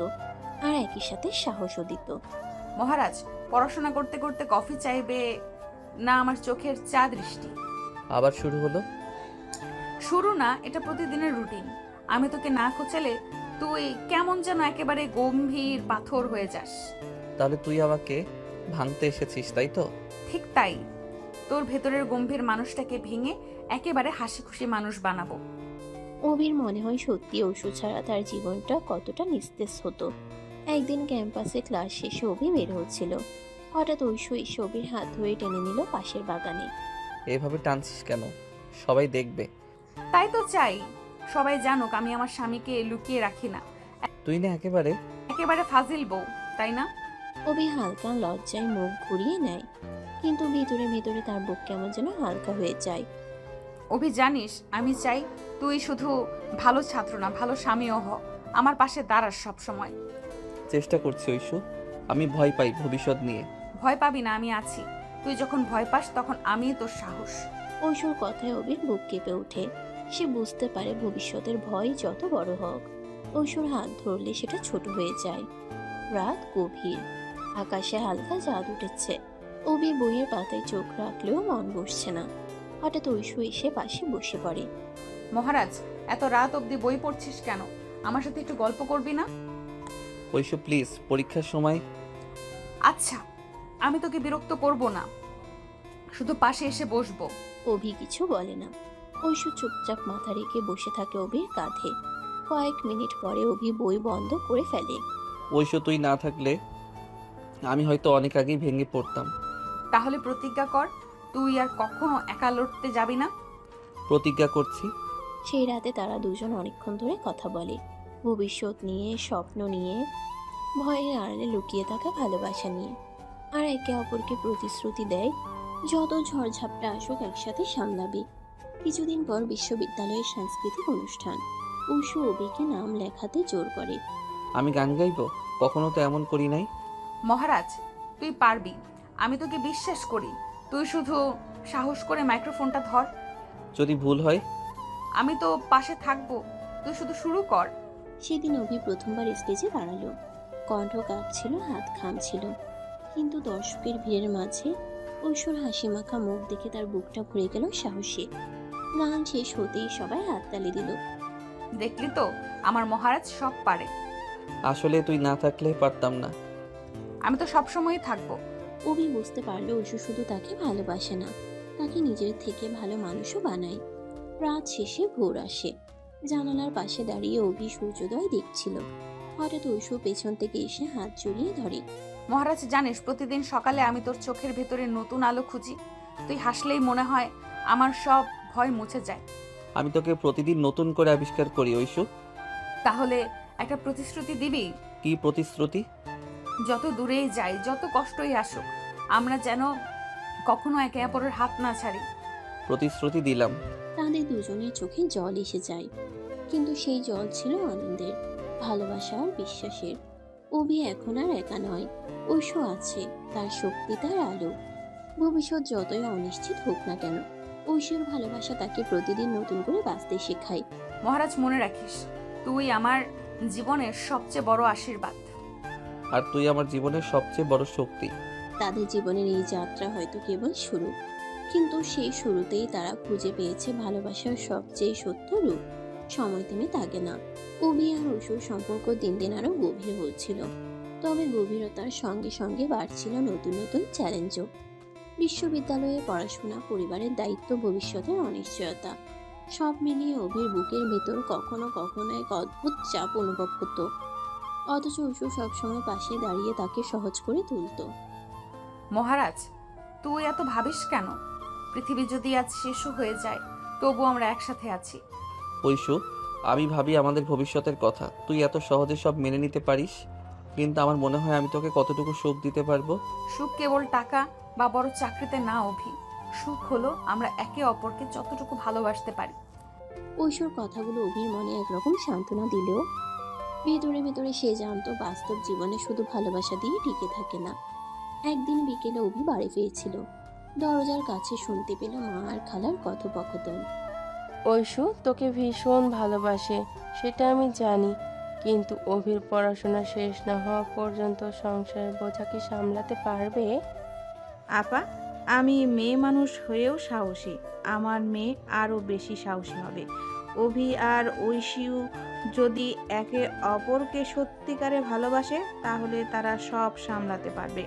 আর একই সাথে সাহসও দিত। মহারাজ, পড়াশোনা করতে করতে কফি চাইবে না আমার চোখের চা দৃষ্টি? আবার শুরু হলো? শুরু না, এটা প্রতিদিনের রুটিন। আমি তোকে না খোঁচালে তুই কেমন যেন একেবারে গম্ভীর পাথর হয়ে যাস। তাহলে তুই আমাকে ভাঙতে এসেছিস, তাই তো? ঠিক তাই, তোর ভেতরের গম্ভীর মানুষটাকে ভেঙে একেবারে হাসি খুশি মানুষ বানাবো। অভির মনে হয় সত্যি ঐশু ছাড়া তার জীবনটা কতটা নিস্তেজ হতো। একদিন ক্যাম্পাসে ক্লাস শেষে অভি বের হচ্ছিল। হঠাৎ ঐশু এসে অভির হাত ধরে টেনে নিল পাশের বাগানে। এভাবে টানছিস কেন? সবাই দেখবে। তাই তো চাই সবাই জানুক আমি আমার স্বামীকে লুকিয়ে রাখি না। তুই না একেবারে একেবারে ফাজিল বউ, তাই না? অভি হালকা লজ্জায় মুখ ঘুরিয়ে নেয়, কিন্তু ভিতরে ভিতরে তার বুক কেমন যেন হালকা হয়ে যায়। অভি, জানিস আমি চাই তুই শুধু ভালো ছাত্র না, ভালো স্বামীও হ। আমার পাশে দাঁড়াস সব সময়। চেষ্টা করছি ঐশু, আমি ভয় পাই ভবিষ্যৎ নিয়ে। ভয় পাবি না, আমি আছি। তুই যখন ভয় পাস তখন আমি তোর সাহস। ঐশুর কথায় অভির বুক কেঁপে ওঠে। সে বুঝতে পারে ভবিষ্যতের ভয় যত বড় হোক, ঐশুর হাত ধরলে সেটা ছোট হয়ে যায়। রাত গভীর, আকাশে হালকা চাঁদ উঠেছে। অভি বইয়ের পাতায় চোখ রাখলেও মন বসছে না। হঠাৎ ঐশু এসে পাশে বসে পড়ে। মহারাজ, এত রাত অবধি বই পড়ছিস কেন? আমার সাথে একটু গল্প করবি না? ঐশু প্লিজ, পরীক্ষার সময়। আচ্ছা, আমি তোকে বিরক্ত করব না, শুধু পাশে এসে বসবো। অভি কিছু বলে না। ঐশু চুপচাপ মাথা রেখে বসে থাকে অভির কাঁধে। কয়েক মিনিট পরে অভি বই বন্ধ করে ফেলে। ঐশু তুই না থাকলে আমি হয়তো অনেক আগেই ভেঙে পড়তাম। তাহলে প্রতিজ্ঞা কর তুই আর কখনো একা লড়তে যাবি না। প্রতিজ্ঞা করছি। সেই রাতে তারা দুজন অনেকক্ষণ ধরে কথা বলে, ভবিষ্যৎ নিয়ে, স্বপ্ন নিয়ে, ভয়ের আড়ালে লুকিয়ে থাকা ভালোবাসা নিয়ে। আর একে অপরকে প্রতিশ্রুতি দেয় যত ঝড়ঝাপটা আসুক একসাথে সামলাবে। কিছুদিন পর বিশ্ববিদ্যালয়ের সাংস্কৃতিক অনুষ্ঠান। ঐশু অভিকে নাম লেখাতে জোর করে। আমি গান গাইবো? কখনো তো এমন করি নাই। মহারাজ, তুই পারবি, আমি তোকে বিশ্বাস করি। তুই শুধু সাহস করে মাইক্রোফোনটা ধর। যদি ভুল হয়? আমি তো পাশে থাকবো, তুই শুধু শুরু কর। সেদিন অভি প্রথমবার স্টেজে দাঁড়ালো। কণ্ঠ কাঁপছিল, হাত ঘামছিল, কিন্তু দর্শকের ভিড়ের মাঝে ঐশ্বর হাসি মাখা মুখ দেখে তার বুকটা ভরে গেল সাহসে। গান শেষ হতেই সবাই হাততালি দিল। দেখলি তো, আমার মহারাজ সব পারে। আসলে তুই না থাকলে পারতাম না। আমি তো সবসময়ই থাকবো। অভি বুঝতে পারলো ঐশু শুধু তাকে ভালোবাসে না, তাকে নিজের থেকে ভালো মানুষও বানায়। রাত শেষে ভোর আসে। জানালার পাশে দাঁড়িয়ে অভি সূর্যোদয় দেখছিল। হঠাৎ ঐশু পেছন থেকে এসে হাত জড়িয়ে ধরে। মহারাজ, জানিস প্রতিদিন সকালে আমি তোর চোখের ভেতরে নতুন আলো খুঁজি। তুই হাসলেই মনে হয় আমার সব ভয় মুছে যায়। আমি তোকে প্রতিদিন নতুন করে আবিষ্কার করি ঐশু। তাহলে একটা প্রতিশ্রুতি দিবি? কি প্রতিশ্রুতি? যত দূরেই যাই, যত কষ্টই আসুক, আমরা যেন কখনো একে অপরের হাত না ছাড়ি। প্রতিশ্রুতি দিলাম। তাদের দুজনের চোখে জল এসে যায়, কিন্তু সেই জল ছিল আনন্দের, ভালোবাসা আর বিশ্বাসের। অভি এখন আর একা নয়, ঐশু আছে, তার শক্তি, তার আলো। ভবিষ্যৎ যতই অনিশ্চিত হোক না কেন, ঐশুর ভালোবাসা তাকে প্রতিদিন নতুন করে বাঁচতে শেখায়। মহারাজ, মনে রাখিস তুই আমার জীবনের সবচেয়ে বড় আশীর্বাদ। আর তুই আমার জীবনের সবচেয়ে বড় শক্তি। তাদের জীবনের এই যাত্রা হয়তো কেবল শুরু, কিন্তু সেই শুরুতেই তারা খুঁজে পেয়েছে ভালোবাসার সবচেয়ে সত্য রূপ। সময় থেমে থাকে না। অভি আর ঐশুর সম্পর্ক দিন দিন আরো গভীর হচ্ছিল, তবে গভীরতার সঙ্গে সঙ্গে বাড়ছিল নতুন নতুন চ্যালেঞ্জও। বিশ্ববিদ্যালয়ে পড়াশোনা, পরিবারের দায়িত্ব, ভবিষ্যতের অনিশ্চয়তা, সব মিলিয়ে অভির বুকের ভেতর কখনো কখনো এক অদ্ভুত চাপ অনুভব হতো। অথচ ঐশু সবসময় পাশে দাঁড়িয়ে তাকে সহজ করে তুলত। মহারাজ, তুই এত ভাবিস কেন? পৃথিবী যদি আজ শেষও হয়ে যায়, তবু আমরা একসাথে আছি। ঐশু, আমি ভাবি আমাদের ভবিষ্যতের কথা। তুই এত সহজে সব মেনে নিতে পারিস, কিন্তু আমার মনে হয় আমি তোকে কতটুকু সুখ দিতে পারবো। সুখ কেবল টাকা বা বড় চাকরিতে না অভি, সুখ হলো আমরা একে অপরকে যতটুকু ভালোবাসতে পারি। ঐশ্বর কথাগুলো অভির মনে একরকম সান্ত্বনা দিলেও ভেতরে ভেতরে সে জানতো বাস্তব জীবনে শুধু ভালোবাসা দিয়ে টিকে থাকে না। একদিন বিকেলে অভি বাড়ি ফিরছিল। দরজার কাছে শুনতে পেল মা আর খালার কথোপকথন। ঐশু তোকে ভীষণ ভালোবাসে, সেটা আমি জানি, কিন্তু অভির পড়াশোনা শেষ না হওয়া পর্যন্ত সংসারের বোঝা কি সামলাতে পারবে? আপা, আমি মেয়ে মানুষ হয়েও সাহসী। আমার মেয়ে আরও বেশি সাহসী হবে। অভি আর ঐশিও যদি একে অপরকে সত্যিকারে ভালোবাসে তাহলে তারা সব সামলাতে পারবে।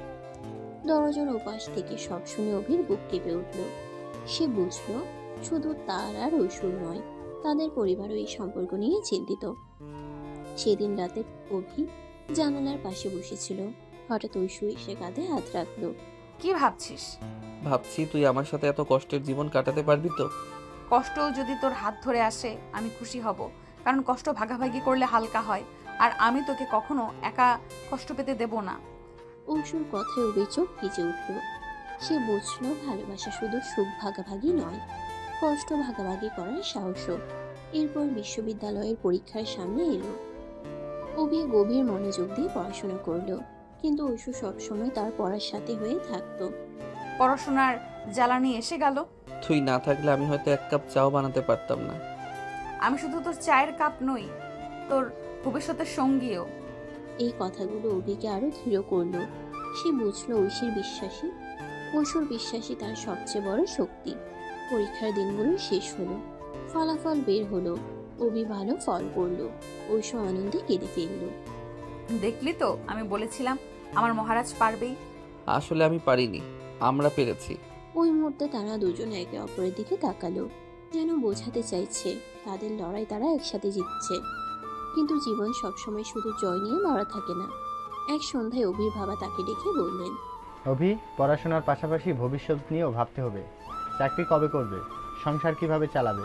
দরজার ওপাশ থেকে সব শুনে অভির বুক কেঁপে উঠল। সে বুঝল শুধু তার আর ঐশ্বর নয়, তাদের পরিবারও এই সম্পর্ক নিয়ে চিন্তিত। সেদিন রাতে অভি জানালার পাশে বসেছিল। হঠাৎ ঐশু এসে কাঁধে হাত রাখলো। কি ভাবছিস? ভাবছি তুই আমার সাথে এত কষ্টের জীবন কাটাতে পারবি তো। কষ্ট যদি তোর হাত ধরে আসে আমি খুশি হব, কারণ কষ্ট ভাগাভাগি করলে হালকা হয়, আর আমি তোকে কখনো একা কষ্ট পেতে দেব না। ঐশুর কথায় অভির চোখ ভিজে উঠল। সে বুঝল ভালোবাসা শুধু সুখ ভাগাভাগি নয়, কষ্ট ভাগাভাগি করার সাহসও। এরপর বিশ্ববিদ্যালয়ের পরীক্ষার সামনে এলো। অভি গভীর মনোযোগ দিয়ে পড়াশোনা করলো, কিন্তু ঐশু সবসময় তার পড়ার সাথে হয়ে থাকতো। পড়াশোনার জ্বালানি এসে গেল। তুই না থাকলে আমি হয়তো এক কাপ চাও বানাতে পারতাম না। আমি শুধু তোর চায়ের কাপ নই, তোর ভবিষ্যতের সঙ্গীও। এই কথাগুলো অভিকে আরো দৃঢ় করলো। সে বুঝলো ঐশীর বিশ্বাসী, ঐশুর বিশ্বাসী তার সবচেয়ে বড় শক্তি। পরীক্ষার দিনগুলো শেষ হলো, ফলাফল বের হলো। অভি ভালো ফল করলো, ঐশু আনন্দে কেঁদে ফেললো। দেখলি তো, আমি বলেছিলাম আমার মহারাজ পারবেই। আসলে আমি পারিনি, আমরা পেরেছি। ওই মুহূর্তে তারা দুজন একে অপরের দিকে তাকালো, যেন বোঝাতে চাইছে তাদের লড়াই তারা একসাথে জিতছে। কিন্তু জীবন সবসময় শুধু জয় নিয়ে লড়া থাকে না। এক সন্ধ্যায় অভির বাবা তাকে ডেকে বললেন, অভি, পড়াশোনার পাশাপাশি ভবিষ্যৎ নিয়েও ভাবতে হবে। চাকরি কবে করবে? সংসার কিভাবে চালাবে?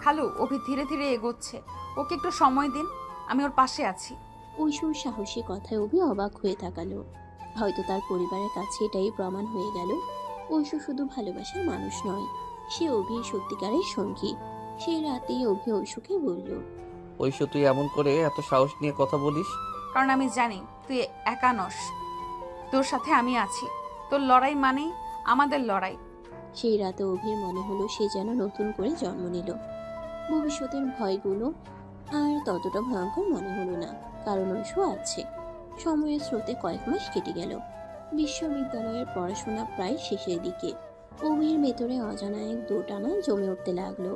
খালু, অভি ধীরে ধীরে এগোচ্ছে, ওকে একটু সময় দিন, আমি ওর পাশে আছি। ঐশুর সাহসী কথায় অভি অবাক হয়ে তাকালো। হয়তো তার পরিবারের কাছে এটাই প্রমাণ হয়ে গেল ঐশু শুধু ভালোবাসার মানুষ নয়, সে অভির সত্যিকারের সঙ্গী। সেই রাতেই অভি ঐশুকে বলল, ঐশু, তুই এমন করে এত সাহস নিয়ে কথা বলিস? কারণ আমি জানি তুই একা নস, তোর সাথে আমি আছি। তোর লড়াই মানেই আমাদের লড়াই। সেই রাতে অভির মনে হলো সে যেন নতুন করে জন্ম নিল। ভবিষ্যতের ভয়গুলো আর ততটা ভয়ঙ্কর মনে হলো না, কারণ ঐশু আছে। সময়ের স্রোতে কয়েক মাস কেটে গেল। বিশ্ববিদ্যালয়ের পড়াশোনা প্রায় শেষের দিকে। অভির ভেতরে অজানা এক দোটানা জমে উঠতে লাগলো।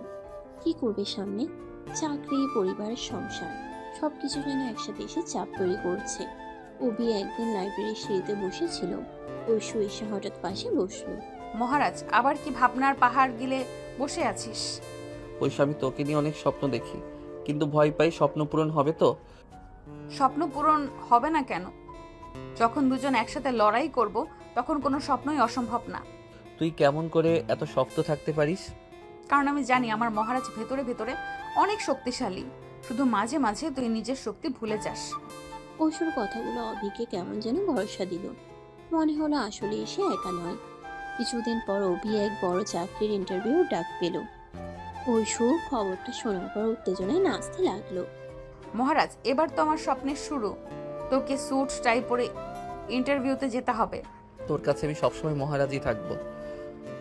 কি করবে সামনে? চাকরি, পরিবার, সংসার, সবকিছু যেন একসাথে এসে চাপ তৈরি করছে। অভি একদিন লাইব্রেরির সিঁড়িতে বসেছিল। ঐশু এসে হঠাৎ পাশে বসলো। মহারাজ, আবার কি ভাবনার পাহাড় গিলে বসে আছিস? ঐশু, আমি তোকে নিয়ে অনেক স্বপ্ন দেখি, কিন্তু ভয় পাই স্বপ্ন পূরণ হবে তো। স্বপ্ন পূরণ হবে না কেন? যখন দুজন একসাথে লড়াই করব তখন কোনো স্বপ্নই অসম্ভব না। তুই কেমন করে এত শক্ত থাকতে পারিস? কারণ আমি জানি আমার মহারাজ ভেতরে ভেতরে অনেক শক্তিশালী, শুধু মাঝে মাঝে তুই নিজের শক্তি ভুলে যাস। ঐশুর কথাগুলো অভিকে কেমন যেন ভরসা দিল। মনে হলো আসলে সে একা নয়। কিছুদিন পর অভি এক বড় চাকরির ইন্টারভিউ ডাক পেল। ঐশু খবরটা শোনার পর উত্তেজনায় নাচতে লাগলো। মহারাজ, এবার তো আমার স্বপ্নের শুরু। তোকে স্যুট টাই পরে ইন্টারভিউতে যেতে হবে। তোর কাছে আমি সবসময় মহারাজই থাকবো,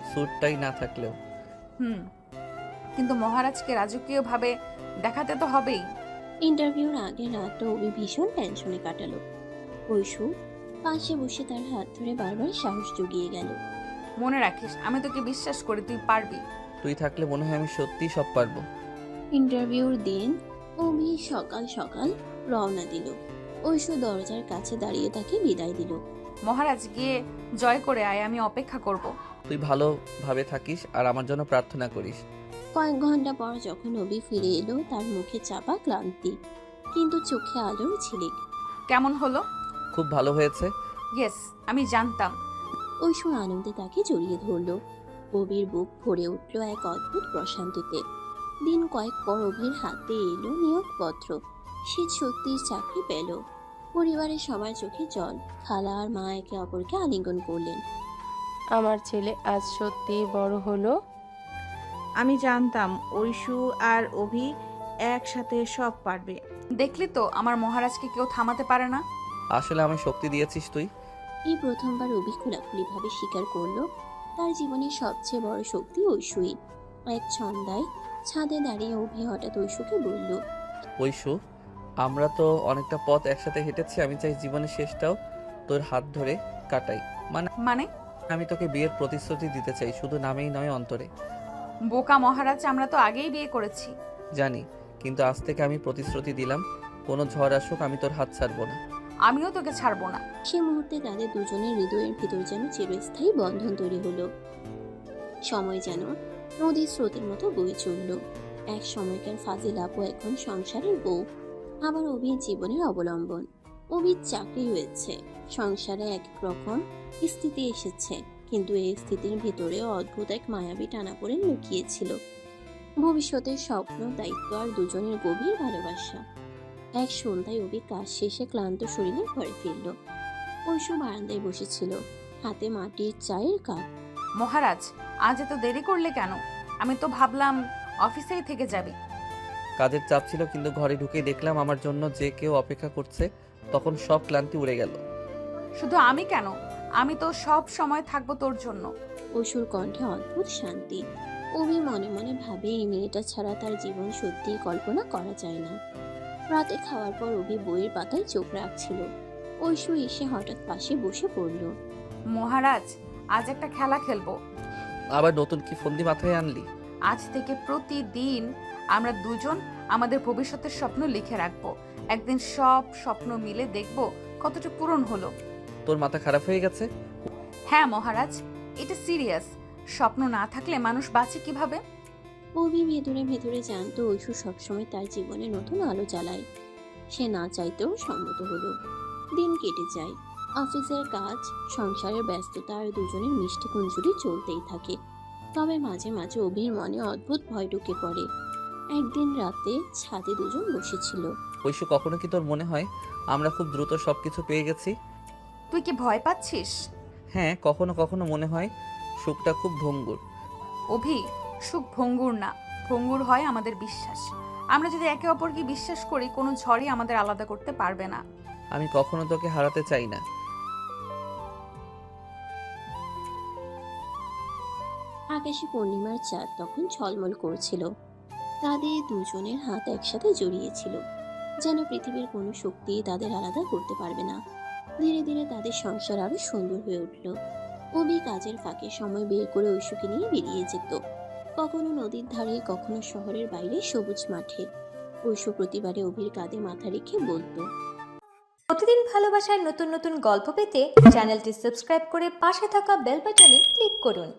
স্যুটটাই না থাকলেও। কিন্তু মহারাজকে রাজকীয় ভাবে দেখাতে তো হবেই। ইন্টারভিউর আগের রাতটা অভি ভীষণ টেনশনে কাটালো। ঐশু পাশে বসে তার হাত ধরে বারবার সাহস জুগিয়ে গেল। মনে রাখিস, আমি তোকে বিশ্বাস করি, তুই পারবি। তুই থাকলে মনে হয় আমি সত্যিই সব পারবো। ইন্টারভিউর দিন অভি সকাল সকাল রওনা দিল। ঐশু দরজার কাছে দাঁড়িয়ে তাকে বিদায় দিল। মহারাজ, গিয়ে জয় করে আয়, আমি অপেক্ষা করব। তুই ভালোভাবে থাকিস আর আমার জন্য প্রার্থনা করিস। কয়েক ঘন্টা পর যখন অভি ফিরে এলো, তার মুখে চাপা ক্লান্তি, কিন্তু চোখে আলোর ঝিলিক। কেমন হলো? খুব ভালো হয়েছে। ইয়েস, আমি জানতাম। ঐশু আনন্দে তাকে জড়িয়ে ধরল। অভির বুক ভরে উঠল এক অদ্ভুত প্রশান্তিতে। দিন কয়েক পর অভির হাতে এলো নিয়োগপত্র। সে সত্যিই চাকরি পেল। পরিবারের সবার চোখে জল। খালা আর মা একে অপরকে আলিঙ্গন করলেন। আমার ছেলে আজ সত্যিই বড় হলো। আমি জানতাম ঐশু আর অভি একসাথে সব পারবে। দেখলি তো আমার মহারাজকে কেউ থামাতে পারে না। আসলে আমি শক্তি দিয়েছিস তুই। এই প্রথমবার অভি খোলাখুলিভাবে স্বীকার করলো তার জীবনের সবচেয়ে বড় শক্তি ঐশুই। এক সন্ধ্যায় ছাদে দাঁড়িয়ে অভি হঠাৎ ঐশুকে বলল, ঐশু, আমরা তো অনেকটা পথ একসাথে হেঁটেছি, আমি চাই জীবনের শেষটাও তোর হাত ধরে কাটাই। মানে? আমি তোকে বিয়ের প্রতিশ্রুতি দিতে চাই, শুধু নামেই নয়, অন্তরে। বোকা মহারাজ, আমরা তো আগেই বিয়ে করেছি। জানি, কিন্তু আজ থেকে আমি প্রতিশ্রুতি দিলাম, কোনো ঝড় আসুক আমি তোর হাত ছাড়বো না। আমিও তোকে ছাড়বো না। সে মুহূর্তে তাদের দুজনের হৃদয়ের ভিতর যেন চিরস্থায়ী বন্ধন তৈরি হলো। সময় যেন নদীর স্রোতের মতো বয়ে চলল। এক সময়কার ফাজিল আপু এখন সংসারের বউ, আবার অভির জীবনের অবলম্বন। অভির চাকরি হয়েছে, সংসারে এক রকম স্থিতি এসেছে, কিন্তু এই স্থিতির ভিতরে অদ্ভুত এক মায়াবী টানাপোড়েন লুকিয়েছিল। ভবিষ্যতের স্বপ্ন, দায়িত্ব আর দুজনের গভীর ভালোবাসা। এক সন্ধ্যায় অভি কাজ শেষে ক্লান্ত শরীরে ঘরে ফিরল। ঐশু বারান্দায় বসেছিল, হাতে মাটির চায়ের কাপ। মহারাজ, আজ এত দেরি করলে কেন? আমি তো ভাবলাম অফিসেই থেকে যাবি। কাজের চাপ ছিল, কিন্তু ঘরে ঢুকেই দেখলাম আমার জন্য যে কেউ অপেক্ষা করছে, তখন সব ক্লান্তি উড়ে গেল। শুধু আমি কেন, আমি তো সব সময় থাকবো তোর জন্য। ঐশুর কণ্ঠে অদ্ভুত শান্তি। অভি মনে মনে ভাবে এই মেয়েটা ছাড়া তার জীবন সত্যিই কল্পনা করা যায় না। রাতে খাওয়ার পর অভি বইয়ের পাতায় চোখ রাখছিল। ঐশু এসে হঠাৎ পাশে বসে পড়ল। মহারাজ, আজ একটা খেলা খেলবো। আবার নতুন কি ফন্দি মাথায় আনলি? আজ থেকে প্রতিদিন আমরা দুজন আমাদের ভবিষ্যতের স্বপ্ন লিখে রাখবো। একদিন সব স্বপ্ন মিলে দেখবো কতটা পূরণ হলো। তোর মাথা খারাপ হয়ে গেছে? হ্যাঁ মহারাজ, এটা সিরিয়াস। স্বপ্ন না থাকলে মানুষ বাঁচে কিভাবে? অভি ভেতরে ভেতরে জানতো ঐশু সবসময় তার জীবনে নতুন আলো জ্বালায়। সে না চাইতেও সম্মত হলো। দিন কেটে যায়, অফিসের কাজ, সংসারের ব্যস্ততা আর দুজনের মিষ্টি কুঞ্জুরি চলতেই থাকে। তবে মাঝে মাঝে অভির মনে অদ্ভুত ভয় ঢুকে পড়ে। একদিন রাতে ছাদে দুজন বসেছিল। ঐশু, কখনো কি তোর মনে হয় আমরা খুব দ্রুত সবকিছু পেয়ে গেছি? তুই কি ভয় পাচ্ছিস? হ্যাঁ, কখনো কখনো মনে হয় সুখটা খুব ভঙ্গুর। অভি, সুখ ভঙ্গুর না, ভঙ্গুর হয় আমাদের বিশ্বাস। আমরা যদি একে অপরকে বিশ্বাস করি, কোনো ঝড়ই আমাদের আলাদা করতে পারবে না। আমি কখনো তোকে হারাতে চাই না। আকাশে পূর্ণিমার চাঁদ তখন ঝলমল করছিল। তাদের দুজনের হাত একসাথে জড়িয়েছিল, যেন পৃথিবীর কোনো শক্তি তাদের আলাদা করতে পারবে না। ধীরে ধীরে তাদের সংসার আরো সুন্দর হয়ে উঠল। অভি কাজের ফাঁকে সময় বের করে ঐশুকে নিয়ে বেরিয়ে যেত, কখনো নদীর ধারে, কখনো শহরের বাইরে সবুজ মাঠে। ঐশু প্রতিবারে অভির কাঁধে মাথা রেখে বলতো, প্রতিদিন ভালোবাসার নতুন নতুন গল্প পেতে চ্যানেলটি সাবস্ক্রাইব করে পাশে থাকা বেল বাটনে ক্লিক করুন।